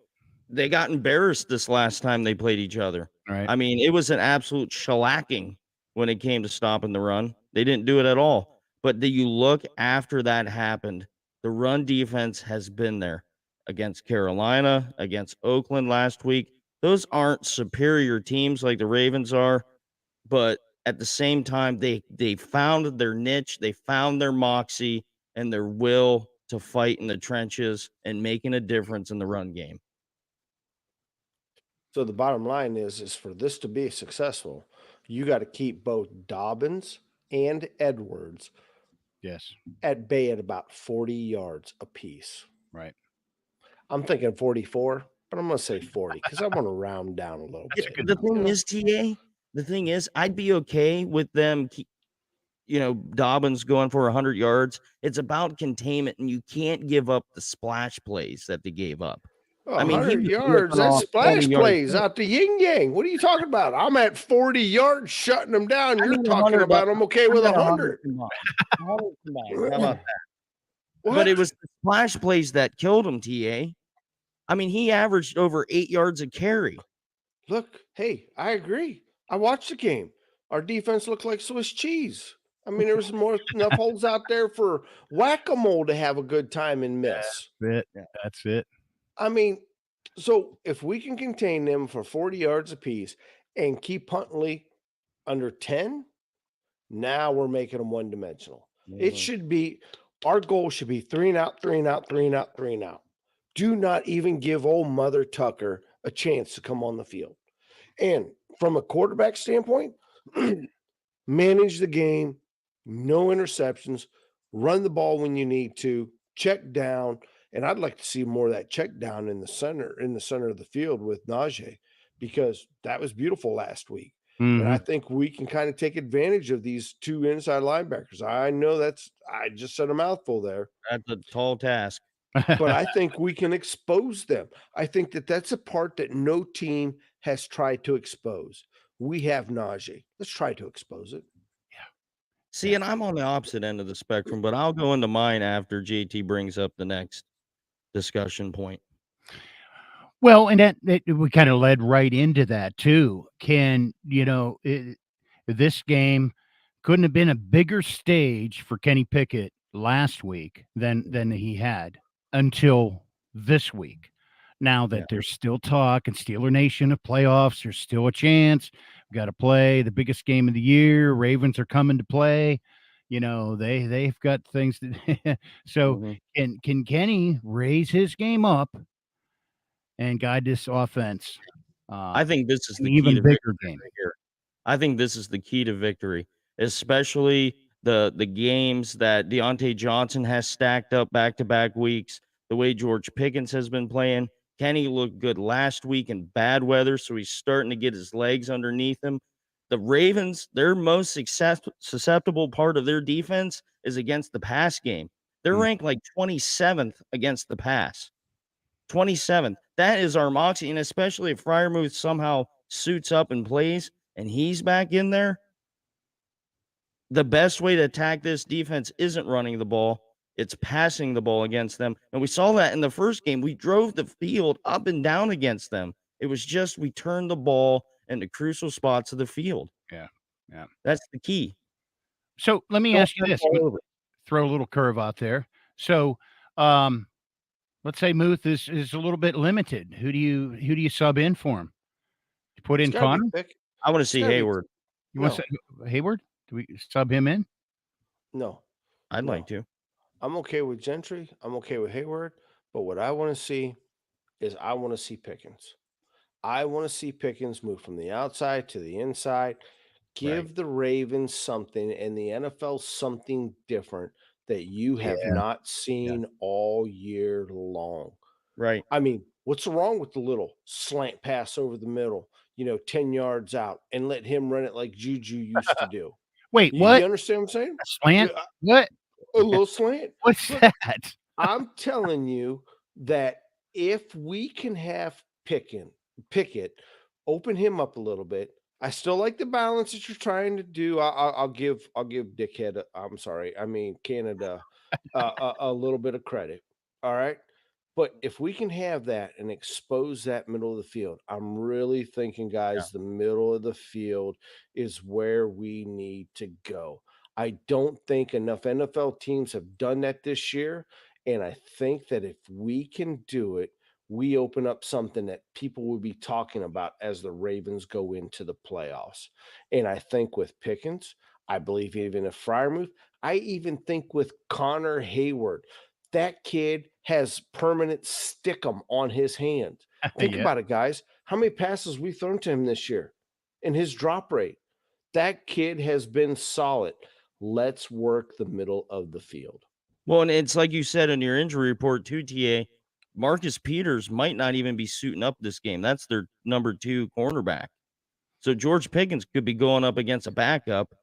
They got embarrassed this last time they played each other. Right. I mean, it was an absolute shellacking when it came to stopping the run. They didn't do it at all. But you look after that happened, the run defense has been there against Carolina, against Oakland last week. Those aren't superior teams like the Ravens are, but at the same time, they found their niche, they found their moxie and their will to fight in the trenches and making a difference in the run game. So the bottom line is for this to be successful, you got to keep both Dobbins and Edwards Yes. at bay at about 40 yards apiece. Right. I'm thinking 44, but I'm going to say 40 because I want to round down a little bit. The thing is, TA, the thing is, I'd be okay with them, Dobbins going for 100 yards. It's about containment, and you can't give up the splash plays that they gave up. I mean, 100 yards, that's splash plays out the yin yang. What are you talking about? I'm at 40 yards shutting them down. You're talking about I'm okay with 100. 100 combined. How about that? But it was the splash plays that killed him, TA. I mean, he averaged over 8 yards a carry. Look, hey, I agree. I watched the game. Our defense looked like Swiss cheese. I mean, there was enough holes out there for whack-a-mole to have a good time and miss. That's it. I mean, so if we can contain them for 40 yards apiece and keep Huntley under 10, now we're making them one-dimensional. It should be, our goal should be 3 and out, 3 and out, 3 and out, 3 and out. Do not even give old Mother Tucker a chance to come on the field. And from a quarterback standpoint, manage the game, no interceptions, run the ball when you need to, check down. And I'd like to see more of that check down in the center of the field with Najee, because that was beautiful last week. And I think we can kind of take advantage of these 2 inside linebackers. I know I just said a mouthful there. That's a tall task. But I think we can expose them. I think that's a part that no team has tried to expose. We have Najee. Let's try to expose it. See, and I'm on the opposite end of the spectrum, but I'll go into mine after JT brings up the next discussion point. Well, and that we kind of led right into that too. This game couldn't have been a bigger stage for Kenny Pickett last week than he had until this week. Now that there's still talk in Steeler Nation of playoffs, there's still a chance. We got to play the biggest game of the year. Ravens are coming to play. They've got things that so can Kenny raise his game up and guide this offense? I think this is the even key to bigger victory game. here. I think this is the key to victory, especially the games that Deontay Johnson has stacked up back-to-back weeks, the way George Pickens has been playing. Kenny looked good last week in bad weather, so he's starting to get his legs underneath him. The Ravens, their most susceptible part of their defense is against the pass game. They're ranked like 27th against the pass. 27th. That is our moxie, and especially if Freiermuth somehow suits up and plays, and he's back in there, the best way to attack this defense isn't running the ball. It's passing the ball against them. And we saw that in the first game. We drove the field up and down against them. It was just we turned the ball into crucial spots of the field. Yeah. Yeah. That's the key. So let me Don't ask you turn the this. ball over. Throw a little curve out there. So let's say Muth is a little bit limited. Who do you sub in for him? You put in It's gotta be Connor? Pick- I want to it's see gotta be- Hayward. You want Hayward? Do we sub him in? No, I'd No. like to. I'm okay with Gentry. I'm okay with Hayward. But what I want to see is I want to see Pickens. I want to see Pickens move from the outside to the inside. Give the Ravens something and the NFL something different that you have Yeah. not seen all year long. Right. I mean, what's wrong with the little slant pass over the middle, 10 yards out and let him run it like Juju used to do? Wait, You what? understand what I'm saying? A slant? Yeah, What? a little slant. What's But that? I'm telling you that if we can have Pickett, open him up a little bit. I still like the balance that you're trying to do. I'll give Dickhead. I'm sorry. I mean Canada a little bit of credit. All right. But if we can have that and expose that middle of the field, I'm really thinking, guys, the middle of the field is where we need to go. I don't think enough NFL teams have done that this year. And I think that if we can do it, we open up something that people will be talking about as the Ravens go into the playoffs. And I think with Pickens, I believe even if Fryermuth, I even think with Connor Hayward, that kid has permanent stickum on his hands. Think Yeah. about it, guys. How many passes we thrown to him this year and his drop rate? That kid has been solid. Let's work the middle of the field. Well, and it's like you said in your injury report too, TA. Marcus Peters might not even be suiting up this game. That's their number 2 cornerback. So George Pickens could be going up against a backup,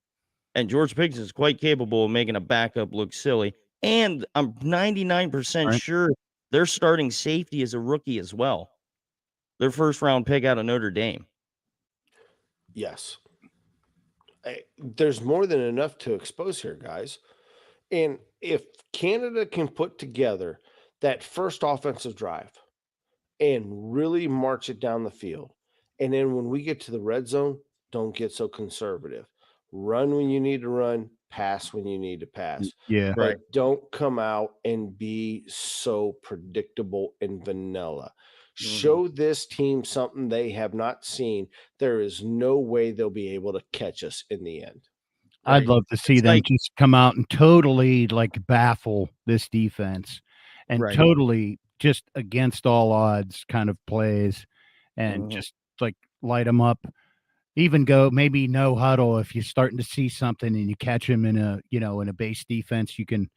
and George Pickens is quite capable of making a backup look silly. And I'm 99% Right. sure their starting safety is a rookie as well. Their first round pick out of Notre Dame. Yes. There's more than enough to expose here, guys. And if Canada can put together that first offensive drive and really march it down the field, and then when we get to the red zone, don't get so conservative. Run when you need to run, pass when you need to pass. Yeah. But Right. don't come out and be so predictable and vanilla. Show this team something they have not seen. There is no way they'll be able to catch us in the end. I'd Right. love to see It's them like just come out and totally, like, baffle this defense and Right. totally just against all odds kind of plays and Mhm. just, like, light them up. Even go maybe no huddle if you're starting to see something and you catch them in a base defense you can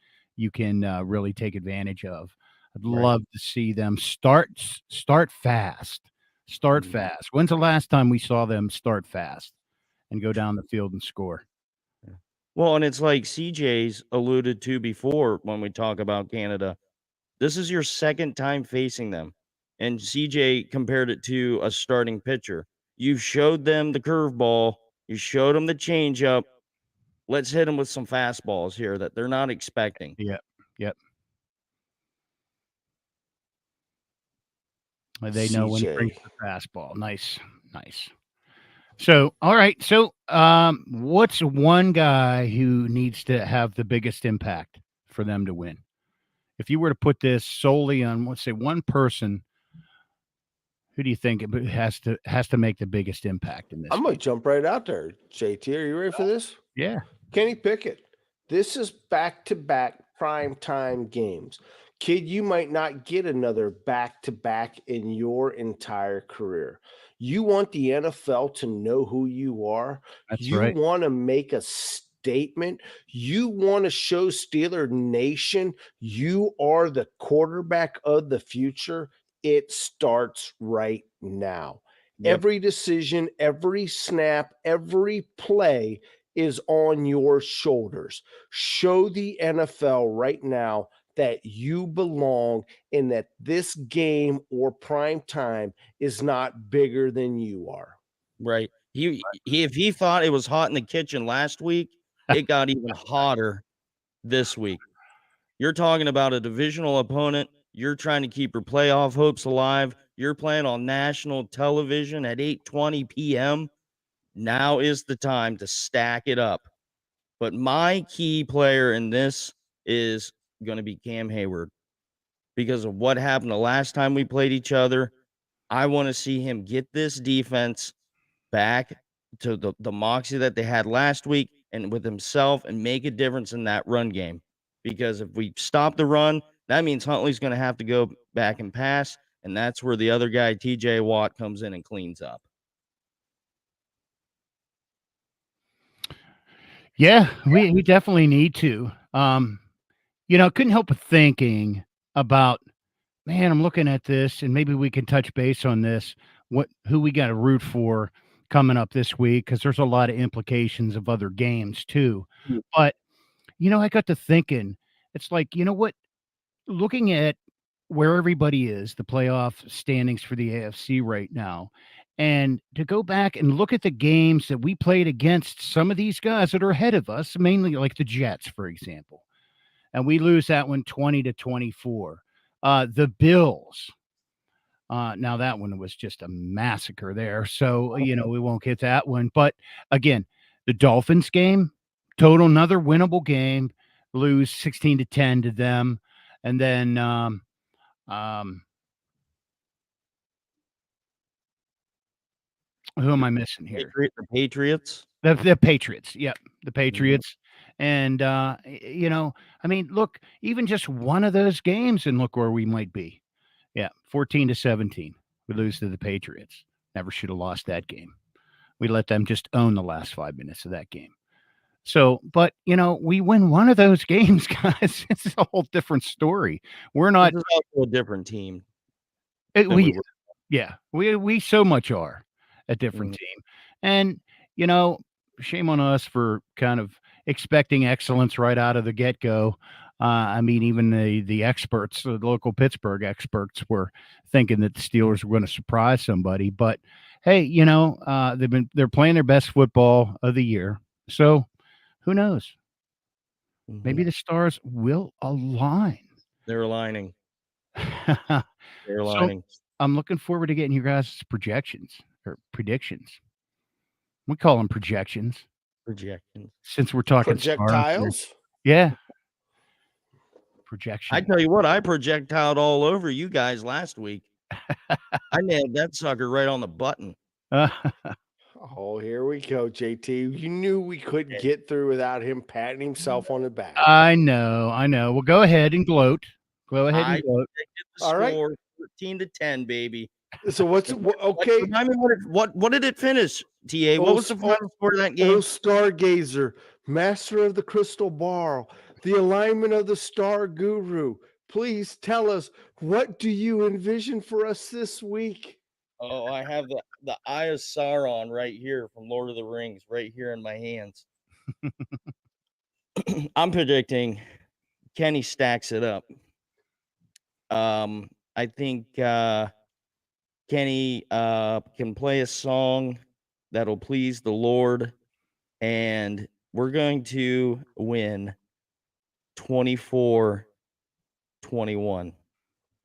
really take advantage of. I'd Right. love to see them start fast. Start Mhm. fast. When's the last time we saw them start fast and go down the field and score? Well, and it's like CJ's alluded to before when we talk about Canada. This is your second time facing them. And CJ compared it to a starting pitcher. You showed them the curveball, you showed them the changeup. Let's hit them with some fastballs here that they're not expecting. Yep. Yep. They know when to bring CJ. the fastball. Nice. Nice. So, all right. So, what's one guy who needs to have the biggest impact for them to win? If you were to put this solely on, let's say, one person, who do you think has to make the biggest impact in this I'm game? going to jump right out there. JT, are you ready for this? Yeah. Kenny Pickett. This is back-to-back prime time games. Kid, you might not get another back-to-back in your entire career. You want the NFL to know who you are. That's You right. want to make a statement. You want to show Steeler Nation you are the quarterback of the future. It starts right now. Yep. Every decision, every snap, every play is on your shoulders. Show the NFL right now that you belong and that this game or prime time is not bigger than you are. Right. If he thought it was hot in the kitchen last week, it got even hotter this week. You're talking about a divisional opponent. You're trying to keep your playoff hopes alive. You're playing on national television at 8:20 p.m. Now is the time to stack it up. But my key player in this is going to be Cam Hayward because of what happened the last time we played each other. I want to see him get this defense back to the moxie that they had last week and with himself and make a difference in that run game. Because if we stop the run, that means Huntley's going to have to go back and pass. And that's where the other guy, TJ Watt, comes in and cleans up. Yeah, we definitely need to. Couldn't help but thinking about, man, I'm looking at this, and maybe we can touch base on this. Who we got to root for coming up this week, because there's a lot of implications of other games too. Mm. But I got to thinking, it's like, you know what? Looking at where everybody is, the playoff standings for the AFC right now, and to go back and look at the games that we played against some of these guys that are ahead of us, mainly like the Jets, for example, and we lose that one 20-24. The Bills. Now that one was just a massacre there. So, we won't get that one. But again, the Dolphins game, total another winnable game, lose 16-10 to them. And then who am I missing here? The Patriots. The Patriots. Yep. The Patriots. And I mean, look, even just one of those games and look where we might be. Yeah, 14-17. We lose to the Patriots. Never should have lost that game. We let them just own the last 5 minutes of that game. So, but we win one of those games, guys. It's a whole different story. We're not This is also a different team. We so much are a different team. And shame on us for kind of expecting excellence right out of the get-go. I mean, even the experts, the local Pittsburgh experts, were thinking that the Steelers were going to surprise somebody. But hey, they're playing their best football of the year. So who knows? Maybe the stars will align. They're aligning. They're So aligning. I'm looking forward to getting your guys' projections or predictions. We call them projections Projections. since we're talking stars. Projectiles? Yeah. Projection. I tell you what, I projectiled all over you guys last week. I nailed that sucker right on the button. Oh, here we go, JT. You knew we couldn't get through without him patting himself on the back. I know. Well, go ahead and gloat. Go ahead and I gloat. predicted the All right. score 13-10, baby. So okay? Remind me what did it finish, TA? What was the final score of that game? Oh, Stargazer, master of the crystal ball, the alignment of the star guru. Please tell us, what do you envision for us this week? Oh, I have the Eye of Sauron right here from Lord of the Rings, right here in my hands. I'm predicting Kenny stacks it up. I think Kenny can play a song that'll please the Lord, and we're going to win 24-21.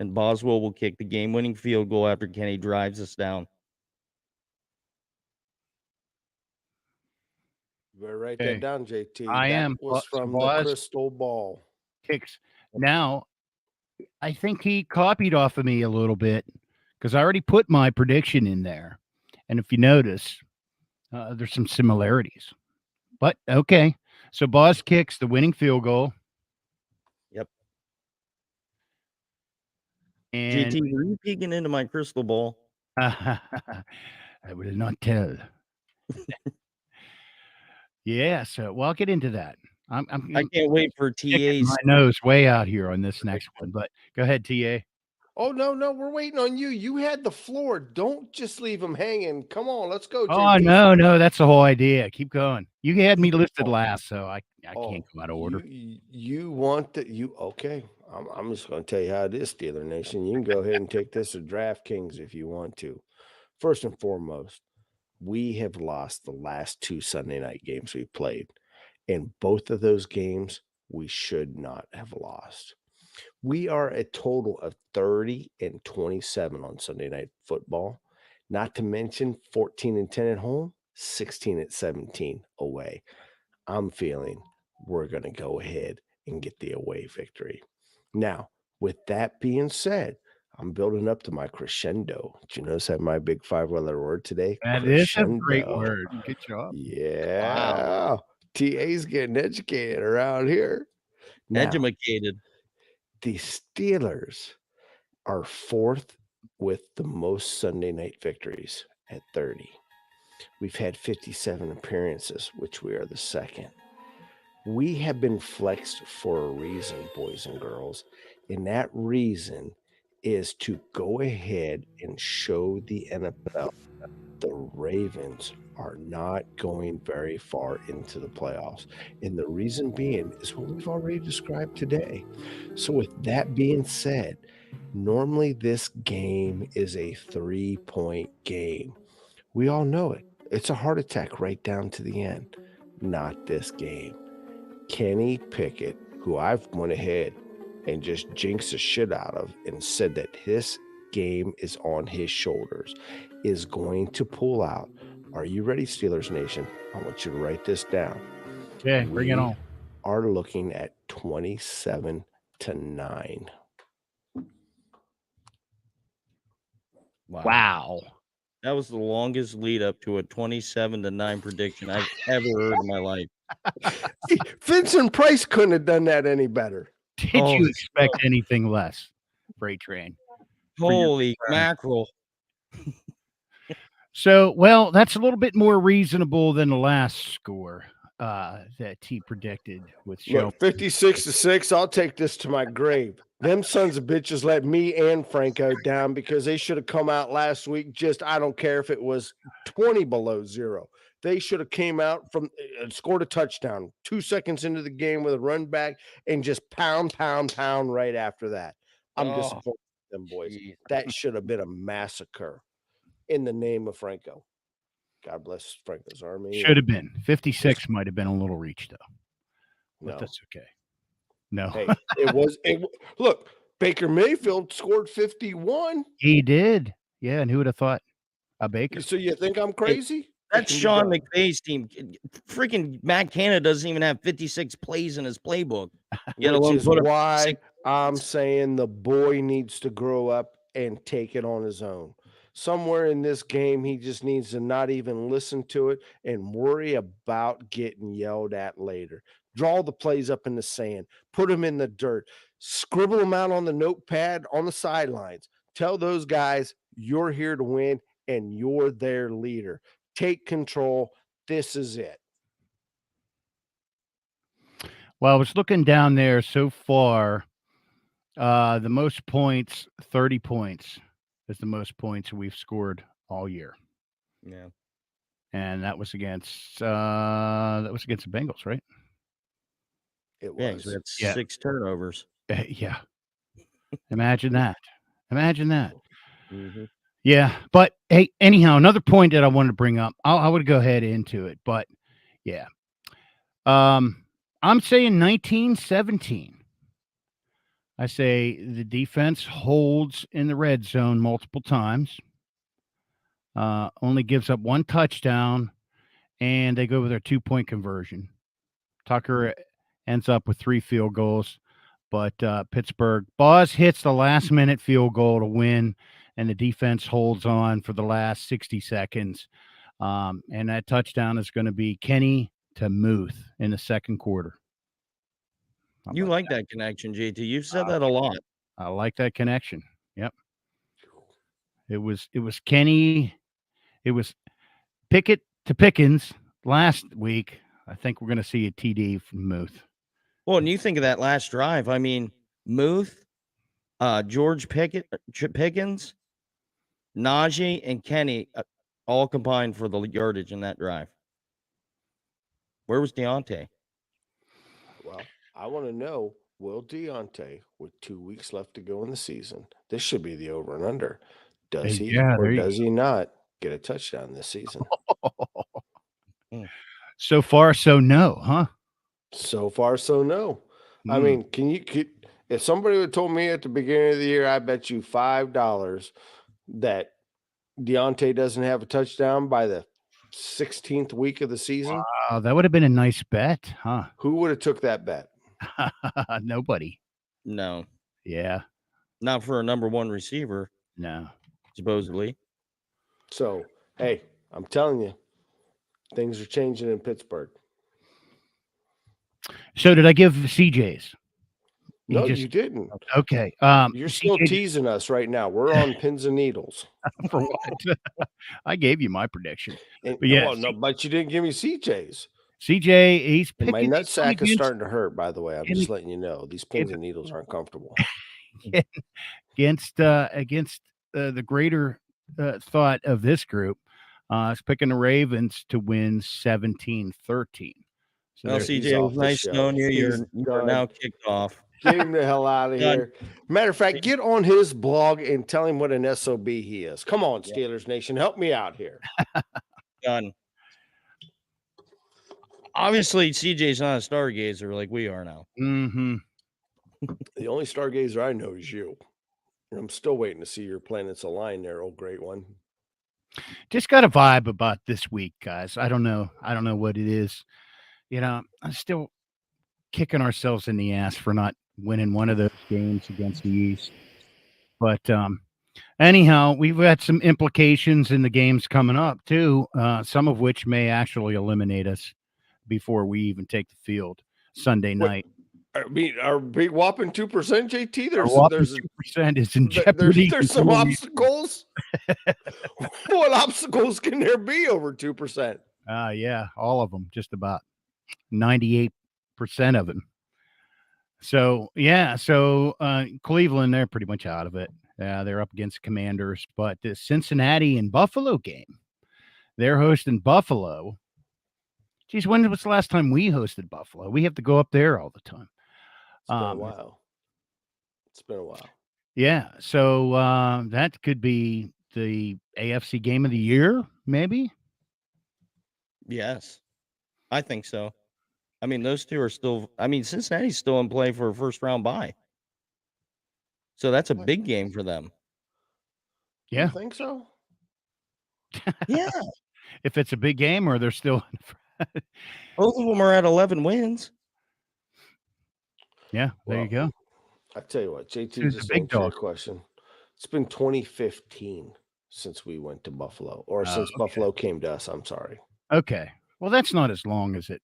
And Boswell will kick the game-winning field goal after Kenny drives us down. You better write that down, JT. I that am. was from the crystal ball. Kicks. Now, I think he copied off of me a little bit because I already put my prediction in there. And if you notice, there's some similarities. But okay. So Boz kicks the winning field goal. Yep. And JT, were you peeking into my crystal ball? I will not tell. Yeah, so I'll get into that. I can't wait for TA's. My nose way out here on this next one, but go ahead, TA. Oh, no, we're waiting on you. You had the floor. Don't just leave him hanging. Come on, let's go, JT. Oh, no, that's the whole idea. Keep going. You had me listed last, so I can't go out of order. You want okay. I'm just going to tell you how it is, Steeler Nation. You can go ahead and take this to DraftKings if you want to. First and foremost, We have lost the last 2 Sunday night games we played. In both of those games, we should not have lost. We are a total of 30-27 on Sunday night football, not to mention 14-10 at home, 16-17 away. I'm feeling we're going to go ahead and get the away victory. Now, with that being said, I'm building up to my crescendo. Did you notice I had my big 5-letter word today? That is a great Crescendo. word. Good job. Yeah. TA's getting educated around here. Now, Educated. the Steelers are 4th with the most Sunday night victories at 30. We've had 57 appearances, which we are the second. We have been flexed for a reason, boys and girls, and that reason is to go ahead and show the NFL the Ravens are not going very far into the playoffs. And the reason being is what we've already described today. So, with that being said, normally this game is a 3-point game. We all know it. It's a heart attack right down to the end. Not this game. Kenny Pickett, who I've went ahead and just jinxed the shit out of and said that his game is on his shoulders, is going to pull out. Are you ready, Steelers Nation? I want you to write this down. Okay, bring it on. Are looking at 27-9. Wow. That was the longest lead up to a 27-9 prediction I've ever heard in my life. Vincent Price couldn't have done that any better. Did you expect anything less, Freight Train? Holy mackerel. So, well, that's a little bit more reasonable than the last score that he predicted with show. 56-6. I'll take this to my grave. Them sons of bitches let me and Franco down because they should have come out last week. I don't care if it was 20 below zero. They should have came out from scored a touchdown 2 seconds into the game with a run back and just pound right after that. I'm disappointed in them boys. Geez. That should have been a massacre in the name of Franco. God bless Franco's army. Should have been. 56 might have been a little reach, though. But No. that's okay. No. Hey, look, Baker Mayfield scored 51. He did. Yeah, and who would have thought a Baker? So you think I'm crazy? That's Sean McVay's team. Freaking Matt Canada doesn't even have 56 plays in his playbook. Which is why I'm saying the boy needs to grow up and take it on his own. Somewhere in this game, he just needs to not even listen to it and worry about getting yelled at later. Draw the plays up in the sand, put them in the dirt, scribble them out on the notepad on the sidelines. Tell those guys you're here to win and you're their leader. Take control. This is it. Well, I was looking down there so far. The most points, 30 points, is the most points we've scored all year. Yeah. And that was against the Bengals, right? It Yeah, was. we had 6 turnovers. Yeah. Imagine that. Imagine that. Mm-hmm. Yeah. But hey, anyhow, another point that I wanted to bring up. I would go ahead into it, but yeah. I'm saying 19-17. I say the defense holds in the red zone multiple times. Only gives up 1 touchdown, and they go with their 2-point conversion. Tucker ends up with 3 field goals, but Pittsburgh Boz hits the last-minute field goal to win, and the defense holds on for the last 60 seconds. And that touchdown is going to be Kenny to Muth in the second quarter. You like that connection, JT. You've said that a lot. I like that connection. Yep. It was Kenny. It was Pickett to Pickens last week. I think we're going to see a TD from Muth. Well, and you think of that last drive. I mean, Muth, George Pickens, Najee, and Kenny all combined for the yardage in that drive. Where was Deontay? Well, I want to know, will Deontay, with 2 weeks left to go in the season, this should be the over and under. Does he or does he not get a touchdown this season. So far, so no, huh? So far, so no. I mean, if somebody would told me at the beginning of the year, I bet you $5 that Deontay doesn't have a touchdown by the 16th week of the season, that would have been a nice bet, huh? who would have took that bet? Nobody. No, Yeah, not for a number one receiver, no. supposedly. So, hey, I'm telling you, things are changing in Pittsburgh. So did I give CJ's? No, you didn't. Okay. You're still CJ teasing us right now. We're on pins and needles. for what? I gave you my prediction. And, But yeah, well, no, but you didn't give me CJ's. CJ, he's And my picking nut sack is against, starting to hurt, by the way. I'm and just letting you know. These pins and needles aren't comfortable. against the greater thought of this group. Is picking the Ravens to win 17-13. So Well, there's he's CJ, it off was the nice show. knowing you. He's You're done. now kicked off. Get him the hell out of Done. here. Matter of fact, get on his blog and tell him what an SOB he is. Come on, Steelers Nation. Help me out here. Done. Obviously, CJ's not a stargazer like we are now. Mm-hmm. The only stargazer I know is you. I'm still waiting to see your planets align there, old great one. Just got a vibe about this week, guys. I don't know what it is. You know, I'm still kicking ourselves in the ass for not winning one of those games against the East. But anyhow, we've got some implications in the games coming up too, some of which may actually eliminate us before we even take the field Sunday night. I mean, our big whopping 2%, JT. Our There's whopping there's 2% is in jeopardy. there's some obstacles. What obstacles can there be over 2%? Yeah, all of them, just about 98% of them. So yeah, Cleveland, they're pretty much out of it. They're up against Commanders, but the Cincinnati and Buffalo game, they're hosting Buffalo. Geez, when was the last time we hosted Buffalo? We have to go up there all the time. It's been a while. It's been a while. Yeah, so that could be the AFC game of the year, maybe. Yes, I think so. I mean, those two are still. I mean, Cincinnati's still in play for a first round bye, so that's a big game for them. Yeah, You think so? Yeah, if it's a big game, or they're still. both of them are at 11 wins. Yeah, there you go. I tell you what, JT, Who's the just big answer your dog? question. It's been 2015 since we went to Buffalo, or since Okay. Buffalo came to us. I'm sorry. Okay, well, that's not as long as it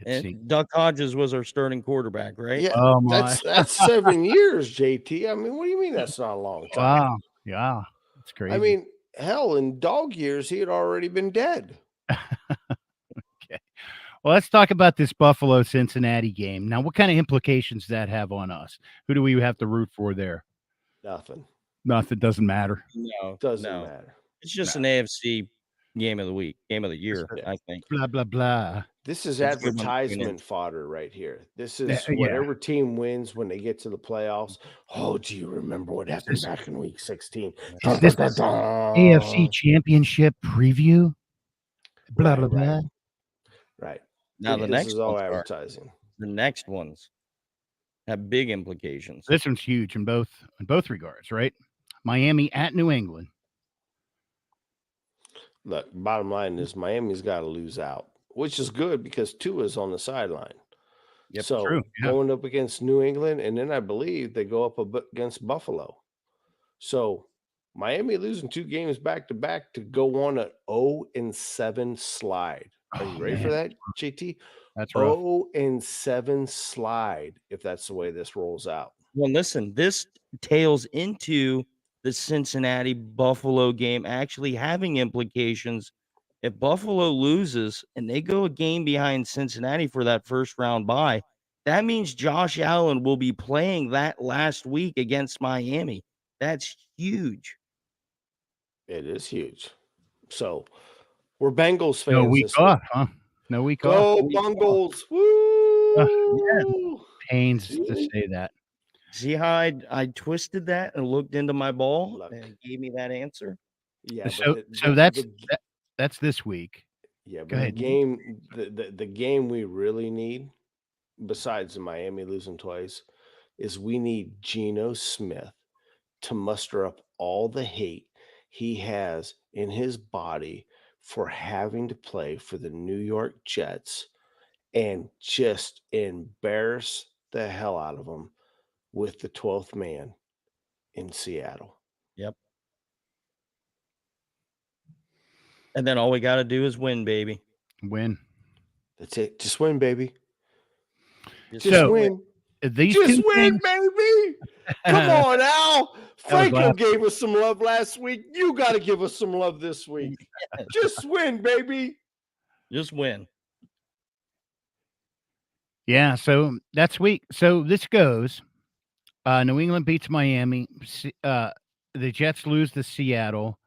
seems. And Duck Hodges was our starting quarterback, right? Yeah, Oh my! that's 7 years, JT. I mean, what do you mean that's not a long time? Wow, yeah, that's crazy. I mean, hell, in dog years, he had already been dead. Okay. Well, let's talk about this Buffalo Cincinnati game. Now, what kind of implications does that have on us? Who do we have to root for there? Nothing. Nothing. Doesn't matter. No, Doesn't no. matter. It's just an AFC game of the week, game of the year, I think. Blah blah blah. This is It's a good one to tune in. advertisement fodder right here. This is Yeah. whatever team wins when they get to the playoffs. Oh, do you remember what happened back in week 16? Is this AFC Championship preview? Blah blah blah. Right. Right. Now the This next is all ones are- advertising. the next ones have big implications. This one's huge in both regards, right? Miami at New England. Look, bottom line is Miami's got to lose out, which is good because Tua's on the sideline. Yep, So true, yeah. going up against New England, and then I believe they go up against Buffalo. So Miami losing 2 games back to back to go on an 0-7 slide. Are you ready for that, JT? That's rough. 0-7 slide, if that's the way this rolls out. Well, listen, this tails into the Cincinnati Buffalo game actually having implications. If Buffalo loses and they go a game behind Cincinnati for that first round bye, that means Josh Allen will be playing that last week against Miami. That's huge. It is huge. So we're Bengals fans. No week this off, huh? No week off. Go Bengals! Woo! Pains to say that. See how I twisted that and looked into my ball Look. and it gave me that answer? Yeah, but So that's this week. yeah, Go but the ahead. game the game we really need, besides the Miami losing twice, is we need Geno Smith to muster up all the hate he has in his body for having to play for the New York Jets and just embarrass the hell out of them with the 12th man in Seattle. Yep. And then all we got to do is win, baby. Win. That's it. Just win, baby. Just So, win. These Just two win, games, baby. Come on, Al. That was Franco last gave us some love last week. You got to give us some love this week. Just win, baby. Just win. Yeah, so that's week. So this goes. New England beats Miami. The Jets lose to Seattle.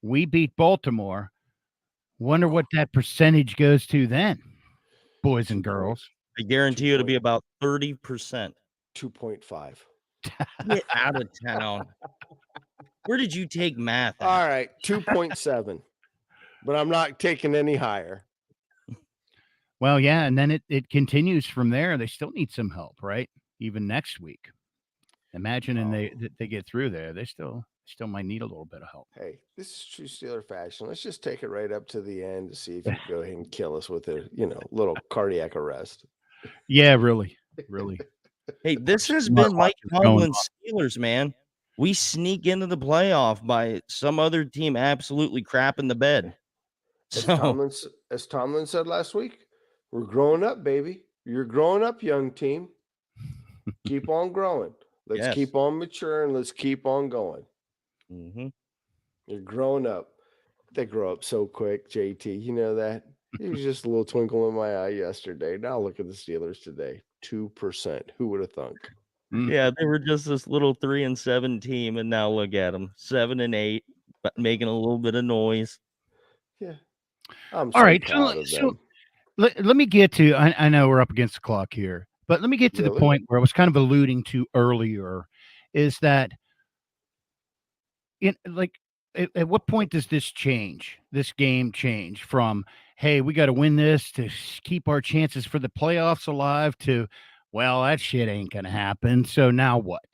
We beat Baltimore. Wonder what that percentage goes to then, boys and 2 point girls. I guarantee you it'll 2 be about 30%. 2.5. Get out of town. Where did you take math at? All right, 2.7. But I'm not taking any higher. Well, yeah, and then it continues from there. They still need some help, right? Even next week. Imagining they get through there, they still might need a little bit of help. Hey, this is true Steeler fashion. Let's just take it right up to the end to see if you can go ahead and kill us with a, little cardiac arrest. Yeah, really. Hey, this has Not been Mike much is going Tomlin's Steelers, man. We sneak into the playoff by some other team absolutely crapping the bed. As So Tomlin said last week, we're growing up, baby. You're growing up, young team. Keep on growing. Let's Yes. keep on maturing. Let's keep on going. Mhm. You're growing up. They grow up so quick, JT. You know that? It was just a little twinkle in my eye yesterday. Now look at the Steelers today. 2%. Who would have thunk? Yeah, they were just this little 3-7 team, and now look at them, 7-8, but making a little bit of noise. Yeah. I'm All so right, proud of them. let me get to. I know we're up against the clock here, but let me get to the Really? point where I was kind of alluding to earlier, is that at what point does this game change from, hey, we got to win this to keep our chances for the playoffs alive, to, well, that shit ain't gonna happen, so now what?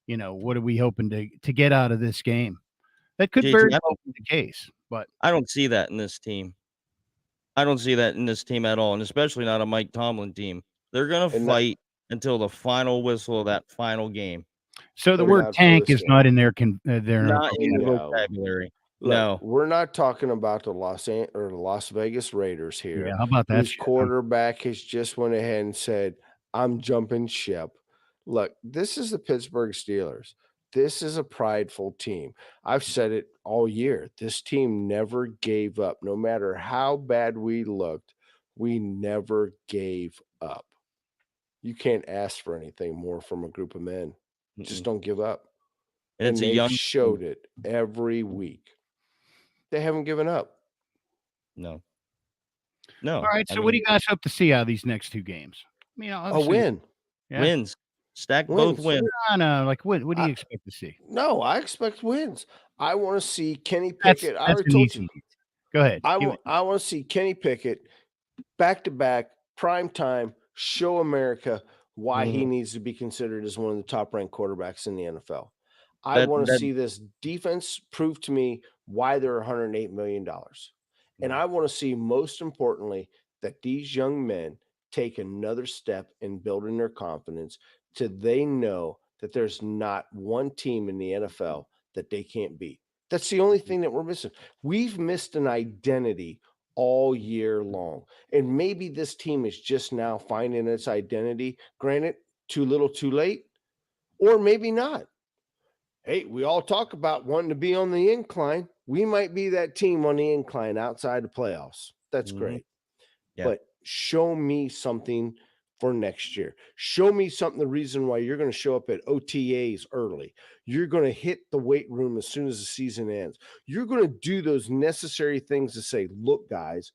What are we hoping to get out of this game? That could JT, very well be the case, but I don't see that in this team. I don't see that in this team at all, and especially not a Mike Tomlin team. They're gonna And not, fight until the final whistle of that final game. so the but word not tank this is game. not in their Not in the No. vocabulary. Look, No. we're not talking about the Las Vegas Raiders here, Yeah, how about that whose shit? quarterback has just went ahead and said, "I'm jumping ship." Look, this is the Pittsburgh Steelers. This is a prideful team. I've said it all year. This team never gave up. No matter how bad we looked, we never gave up. You can't ask for anything more from a group of men. Just Mm-mm. don't give up. And it's a they've young team. showed it every week. They haven't given up. No. All right, so what do you guys hope to see out of these next two games? I mean, A obviously, win. yeah. Wins. Stack both Wins. wins. No, like what do you I- expect to see? No, I expect wins. I want to see Kenny That's Pickett. I that's already an told easy. you. Go ahead. I want to see Kenny Pickett back to back, prime time, show America why he needs to be considered as one of the top ranked quarterbacks in the NFL. I want to see this defense prove to me why they're $108 million. And I want to see, most importantly, that these young men take another step in building their confidence till they know that there's not one team in the NFL that they can't beat. That's the only thing that we're missing. We've missed an identity all year long. And maybe this team is just now finding its identity. Granted, too little, too late, or maybe not. Hey, we all talk about wanting to be on the incline. We might be that team on the incline outside the playoffs. That's great. Yeah. But show me something for next year. Show me something, the reason why you're going to show up at OTAs early. You're going to hit the weight room as soon as the season ends. You're going to do those necessary things to say, look, guys,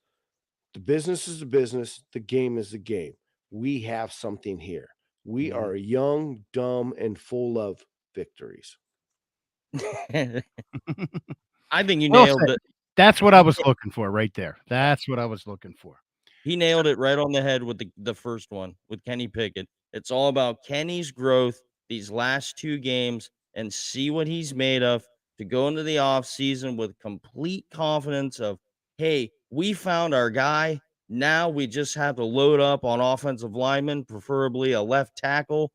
the business is the business. The game is the game. We have something here. We are young, dumb, and full of victories. I think you Well nailed said. it. That's what I was looking for right there. That's what I was looking for. He nailed it right on the head with the first one with Kenny Pickett. It's all about Kenny's growth these last 2 games and see what he's made of to go into the offseason with complete confidence of, hey, we found our guy. Now we just have to load up on offensive linemen, preferably a left tackle.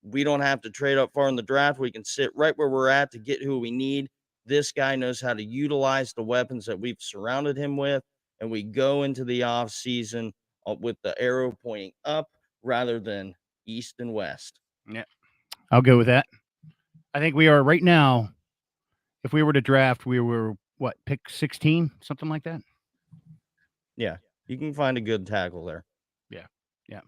We don't have to trade up far in the draft. We can sit right where we're at to get who we need. This guy knows how to utilize the weapons that we've surrounded him with, and we go into the offseason with the arrow pointing up rather than east and west. Yeah, I'll go with that. I think we are right now. If we were to draft, we were what, pick 16, something like that. Yeah, you can find a good tackle there. Yeah.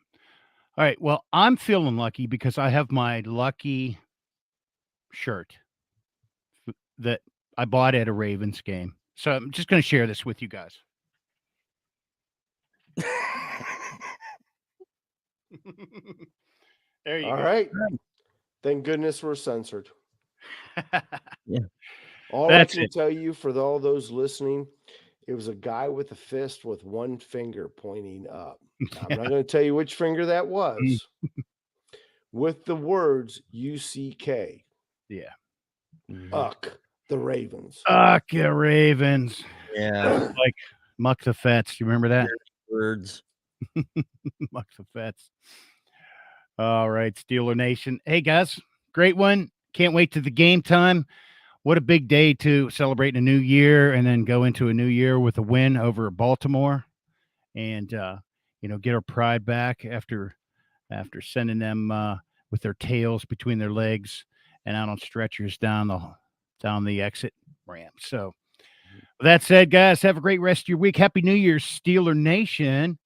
All right. Well, I'm feeling lucky because I have my lucky shirt that I bought at a Ravens game. So I'm just going to share this with you guys. There you All go. right. Thank goodness we're censored. Yeah. All That's I can it. tell you for all those listening, it was a guy with a fist with one finger pointing up. I'm not going to tell you which finger that was. With the words UCK. Yeah. Uck the Ravens. Uck the Ravens. Yeah. Like Muck the Fets. You remember that? Words. Muck the Fets. All right, Steeler Nation. Hey, guys, great one. Can't wait to the game time. What a big day to celebrate a new year and then go into a new year with a win over Baltimore and, get our pride back after sending them with their tails between their legs and out on stretchers down the exit ramp. So with that said, guys, have a great rest of your week. Happy New Year, Steeler Nation.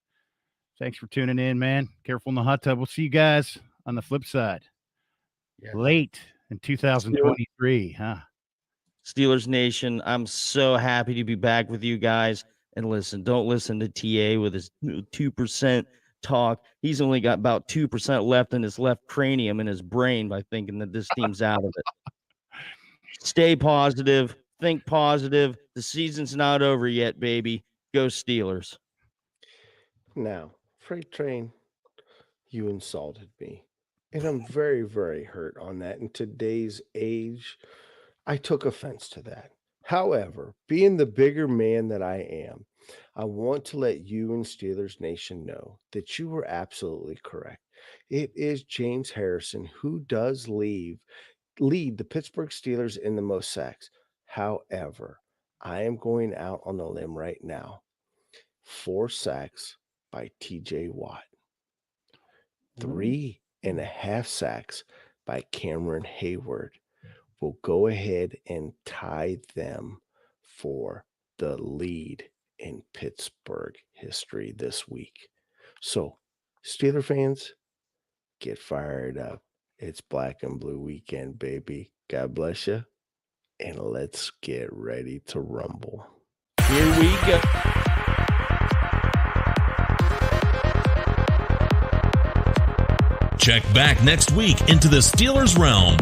Thanks for tuning in, man. Careful in the hot tub. We'll see you guys on the flip side. Yes. Late in 2023, huh? Steelers Nation, I'm so happy to be back with you guys. And listen, don't listen to TA with his 2% talk. He's only got about 2% left in his left cranium in his brain by thinking that this team's out of it. Stay positive. Think positive. The season's not over yet, baby. Go Steelers. Now, Freight Train, you insulted me. And I'm very, very hurt on that. In today's age, I took offense to that. However, being the bigger man that I am, I want to let you and Steelers Nation know that you were absolutely correct. It is James Harrison who does lead the Pittsburgh Steelers in the most sacks. However, I am going out on a limb right now. 4 sacks by TJ Watt. 3.5 sacks by Cameron Hayward will go ahead and tie them for the lead in Pittsburgh history this week. So, Steeler fans, get fired up. It's Black and Blue weekend, baby. God bless you. And let's get ready to rumble. Here we go. Check back next week into the Steelers Realm.